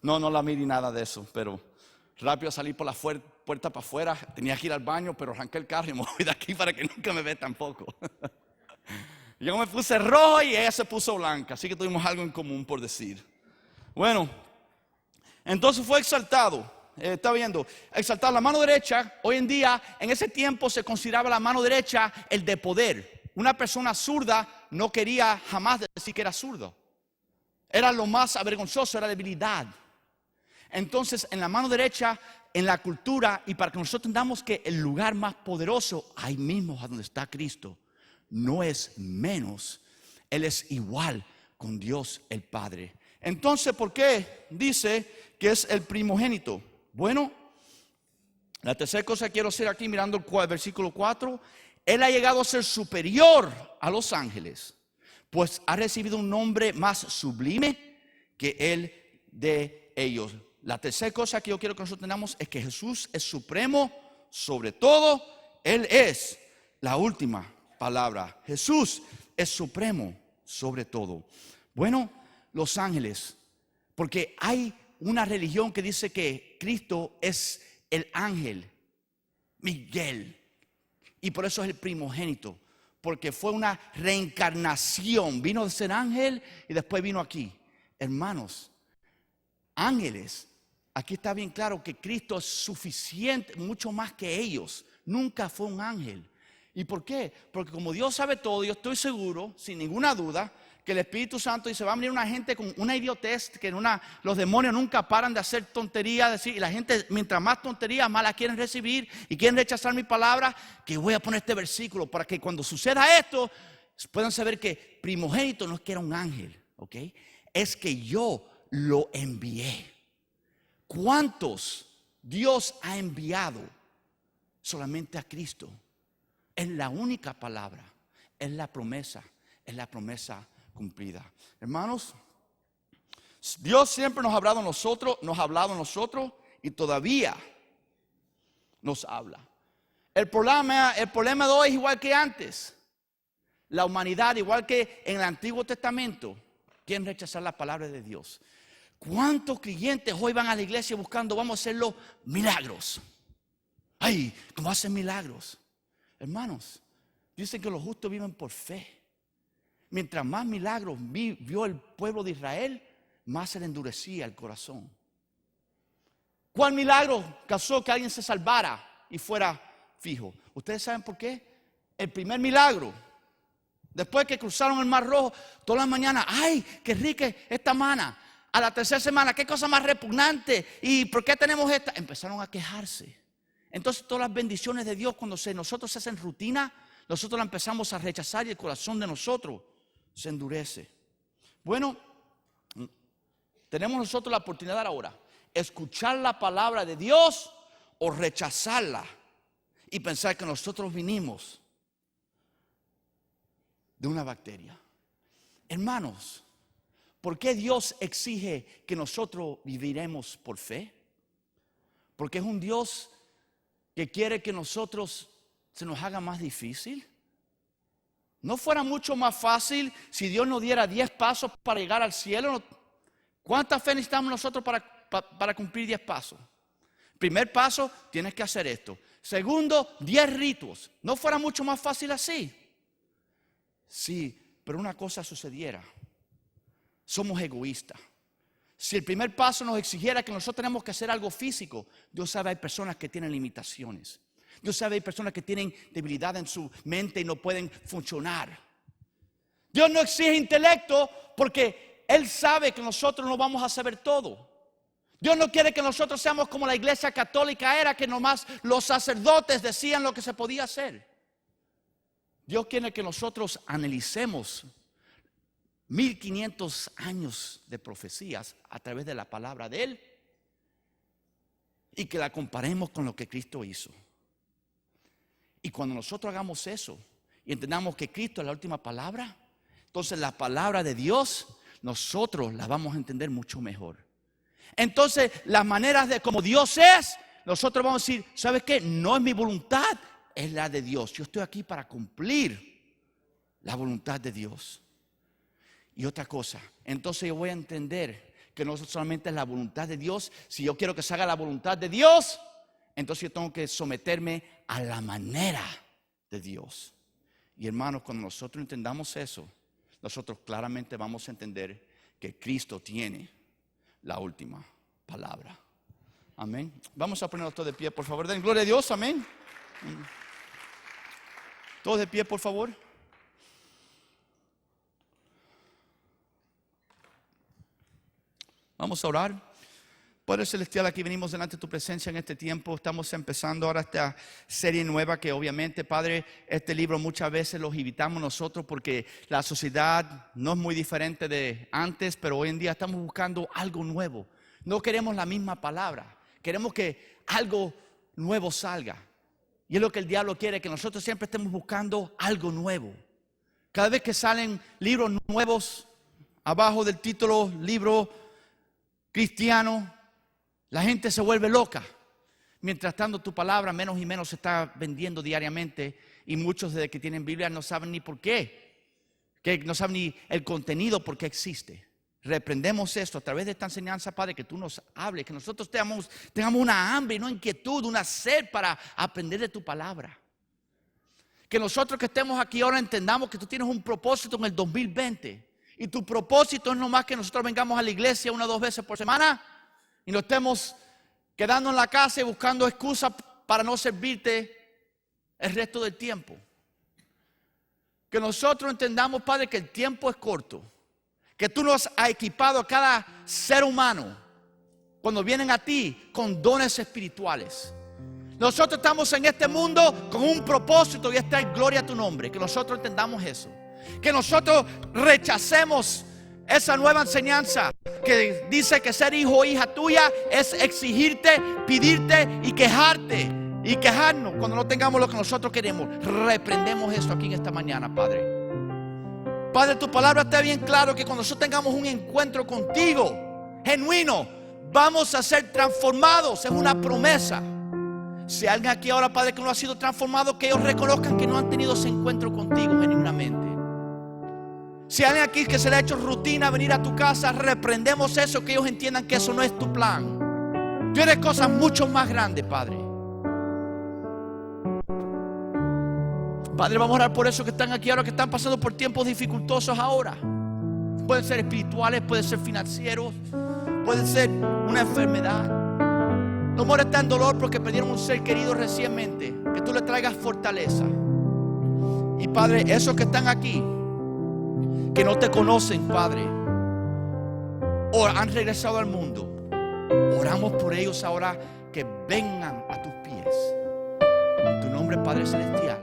no la miré nada de eso, pero rápido salí por la puerta para afuera. Tenía que ir al baño, pero arranqué el carro y me voy de aquí para que nunca me vea tampoco. Yo me puse rojo y ella se puso blanca, así que tuvimos algo en común por decir. Bueno, entonces fue exaltado. Está viendo, exaltar la mano derecha. Hoy en día, en ese tiempo se consideraba la mano derecha el de poder. Una persona zurda no quería jamás decir que era zurdo. Era lo más avergonzoso, era debilidad. Entonces, en la mano derecha, en la cultura, y para que nosotros entendamos que el lugar más poderoso, ahí mismo a donde está Cristo, no es menos. Él es igual con Dios el Padre. Entonces, ¿por qué dice que es el primogénito? Bueno, la tercera cosa que quiero hacer aquí mirando el versículo 4, Él ha llegado a ser superior a los ángeles, pues ha recibido un nombre más sublime que el de ellos. La tercera cosa que yo quiero que nosotros tengamos es que Jesús es supremo sobre todo. Él es la última palabra. Jesús es supremo sobre todo. Bueno, los ángeles, porque hay una religión que dice que Cristo es el ángel Miguel y por eso es el primogénito, porque fue una reencarnación, vino de ser ángel y después vino aquí. Hermanos, ángeles, aquí está bien claro que Cristo es suficiente, mucho más que ellos. Nunca fue un ángel. ¿Y por qué? Porque como Dios sabe todo, yo estoy seguro, sin ninguna duda, que el Espíritu Santo dice, va a venir una gente con una idiotez, que los demonios nunca paran de hacer tonterías, y la gente, mientras más tonterías, más la quieren recibir y quieren rechazar mi palabra, que voy a poner este versículo para que cuando suceda esto, puedan saber que primogénito no es que era un ángel, ¿ok? Es que yo lo envié. ¿Cuántos Dios ha enviado? Solamente a Cristo. Es la única palabra, es la promesa cumplida. Hermanos, Dios siempre nos ha hablado a nosotros y todavía nos habla. El problema de hoy es igual que antes. La humanidad, igual que en el Antiguo Testamento, quieren rechazar la palabra de Dios. ¿Cuántos creyentes hoy van a la iglesia buscando, vamos a hacer los milagros? Ay, ¿cómo hacen milagros? Hermanos, dicen que los justos viven por fe. Mientras más milagros vio el pueblo de Israel, más se le endurecía el corazón. ¿Cuál milagro causó que alguien se salvara y fuera fijo? ¿Ustedes saben por qué? El primer milagro, después que cruzaron el Mar Rojo, todas las mañanas, ¡ay, qué rica esta maná! A la tercera semana, ¡qué cosa más repugnante! ¿Y por qué tenemos esta? Empezaron a quejarse. Entonces todas las bendiciones de Dios, cuando nosotros se hacen rutina, nosotros la empezamos a rechazar y el corazón de nosotros se endurece. Bueno, tenemos nosotros la oportunidad ahora, escuchar la palabra de Dios o rechazarla y pensar que nosotros vinimos de una bacteria. Hermanos, ¿por qué Dios exige que nosotros viviremos por fe? Porque es un Dios que quiere que nosotros se nos haga más difícil. ¿No fuera mucho más fácil si Dios nos diera 10 pasos para llegar al cielo? ¿Cuánta fe necesitamos nosotros para cumplir 10 pasos? Primer paso, tienes que hacer esto. Segundo, 10 ritos. ¿No fuera mucho más fácil así? Sí, pero una cosa sucediera. Somos egoístas. Si el primer paso nos exigiera que nosotros tenemos que hacer algo físico, Dios sabe, hay personas que tienen limitaciones. Dios sabe, hay personas que tienen debilidad en su mente y no pueden funcionar. Dios no exige intelecto porque Él sabe que nosotros no vamos a saber todo. Dios no quiere que nosotros seamos como la iglesia católica era, que nomás los sacerdotes decían lo que se podía hacer. Dios quiere que nosotros analicemos 1500 años de profecías a través de la palabra de Él y que la comparemos con lo que Cristo hizo. Y cuando nosotros hagamos eso y entendamos que Cristo es la última palabra, entonces la palabra de Dios nosotros la vamos a entender mucho mejor. Entonces las maneras de como Dios es, nosotros vamos a decir, ¿sabes qué? No es mi voluntad, es la de Dios. Yo estoy aquí para cumplir la voluntad de Dios. Y otra cosa, entonces yo voy a entender que no solamente es la voluntad de Dios. Si yo quiero que se haga la voluntad de Dios, entonces yo tengo que someterme a la manera de Dios. Y hermanos, cuando nosotros entendamos eso, nosotros claramente vamos a entender que Cristo tiene la última palabra. Amén. Vamos a ponernos todos de pie, por favor. Den gloria a Dios, amén. Todos de pie, por favor. Vamos a orar. Padre Celestial, aquí venimos delante de tu presencia en este tiempo. Estamos empezando ahora esta serie nueva que obviamente, Padre, este libro muchas veces los evitamos nosotros porque la sociedad no es muy diferente de antes, pero hoy en día estamos buscando algo nuevo. No queremos la misma palabra, queremos que algo nuevo salga. Y es lo que el diablo quiere, que nosotros siempre estemos buscando algo nuevo. Cada vez que salen libros nuevos, abajo del título libro cristiano, la gente se vuelve loca. Mientras tanto, tu palabra menos y menos se está vendiendo diariamente. Y muchos desde que tienen Biblia no saben ni por qué. Que no saben ni el contenido por qué existe. Reprendemos esto a través de esta enseñanza, Padre, que tú nos hables. Que nosotros tengamos una hambre y una inquietud, una sed para aprender de tu palabra. Que nosotros que estemos aquí ahora entendamos que tú tienes un propósito en el 2020. Y tu propósito es no más que nosotros vengamos a la iglesia 1 o 2 veces por semana y no estemos quedando en la casa y buscando excusas para no servirte el resto del tiempo. Que nosotros entendamos, Padre, que el tiempo es corto. Que tú nos has equipado a cada ser humano cuando vienen a ti con dones espirituales. Nosotros estamos en este mundo con un propósito y esta es gloria a tu nombre. Que nosotros entendamos eso. Que nosotros rechacemos esa nueva enseñanza que dice que ser hijo o hija tuya es exigirte, pedirte y quejarte. Y quejarnos cuando no tengamos lo que nosotros queremos. Reprendemos esto aquí en esta mañana, Padre. Padre, tu palabra está bien claro que cuando nosotros tengamos un encuentro contigo genuino, vamos a ser transformados. Es una promesa. Si alguien aquí ahora, Padre, que no ha sido transformado, que ellos reconozcan que no han tenido ese encuentro contigo genuinamente. Si alguien aquí que se le ha hecho rutina venir a tu casa, reprendemos eso, que ellos entiendan que eso no es tu plan. Tienes cosas mucho más grandes, Padre. Padre, vamos a orar por esos que están aquí ahora, que están pasando por tiempos dificultosos ahora. Pueden ser espirituales, pueden ser financieros, pueden ser una enfermedad. No muere en dolor porque perdieron un ser querido recientemente. Que tú le traigas fortaleza. Y Padre, esos que están aquí, que no te conocen, Padre, o han regresado al mundo, oramos por ellos ahora que vengan a tus pies. En tu nombre, Padre Celestial.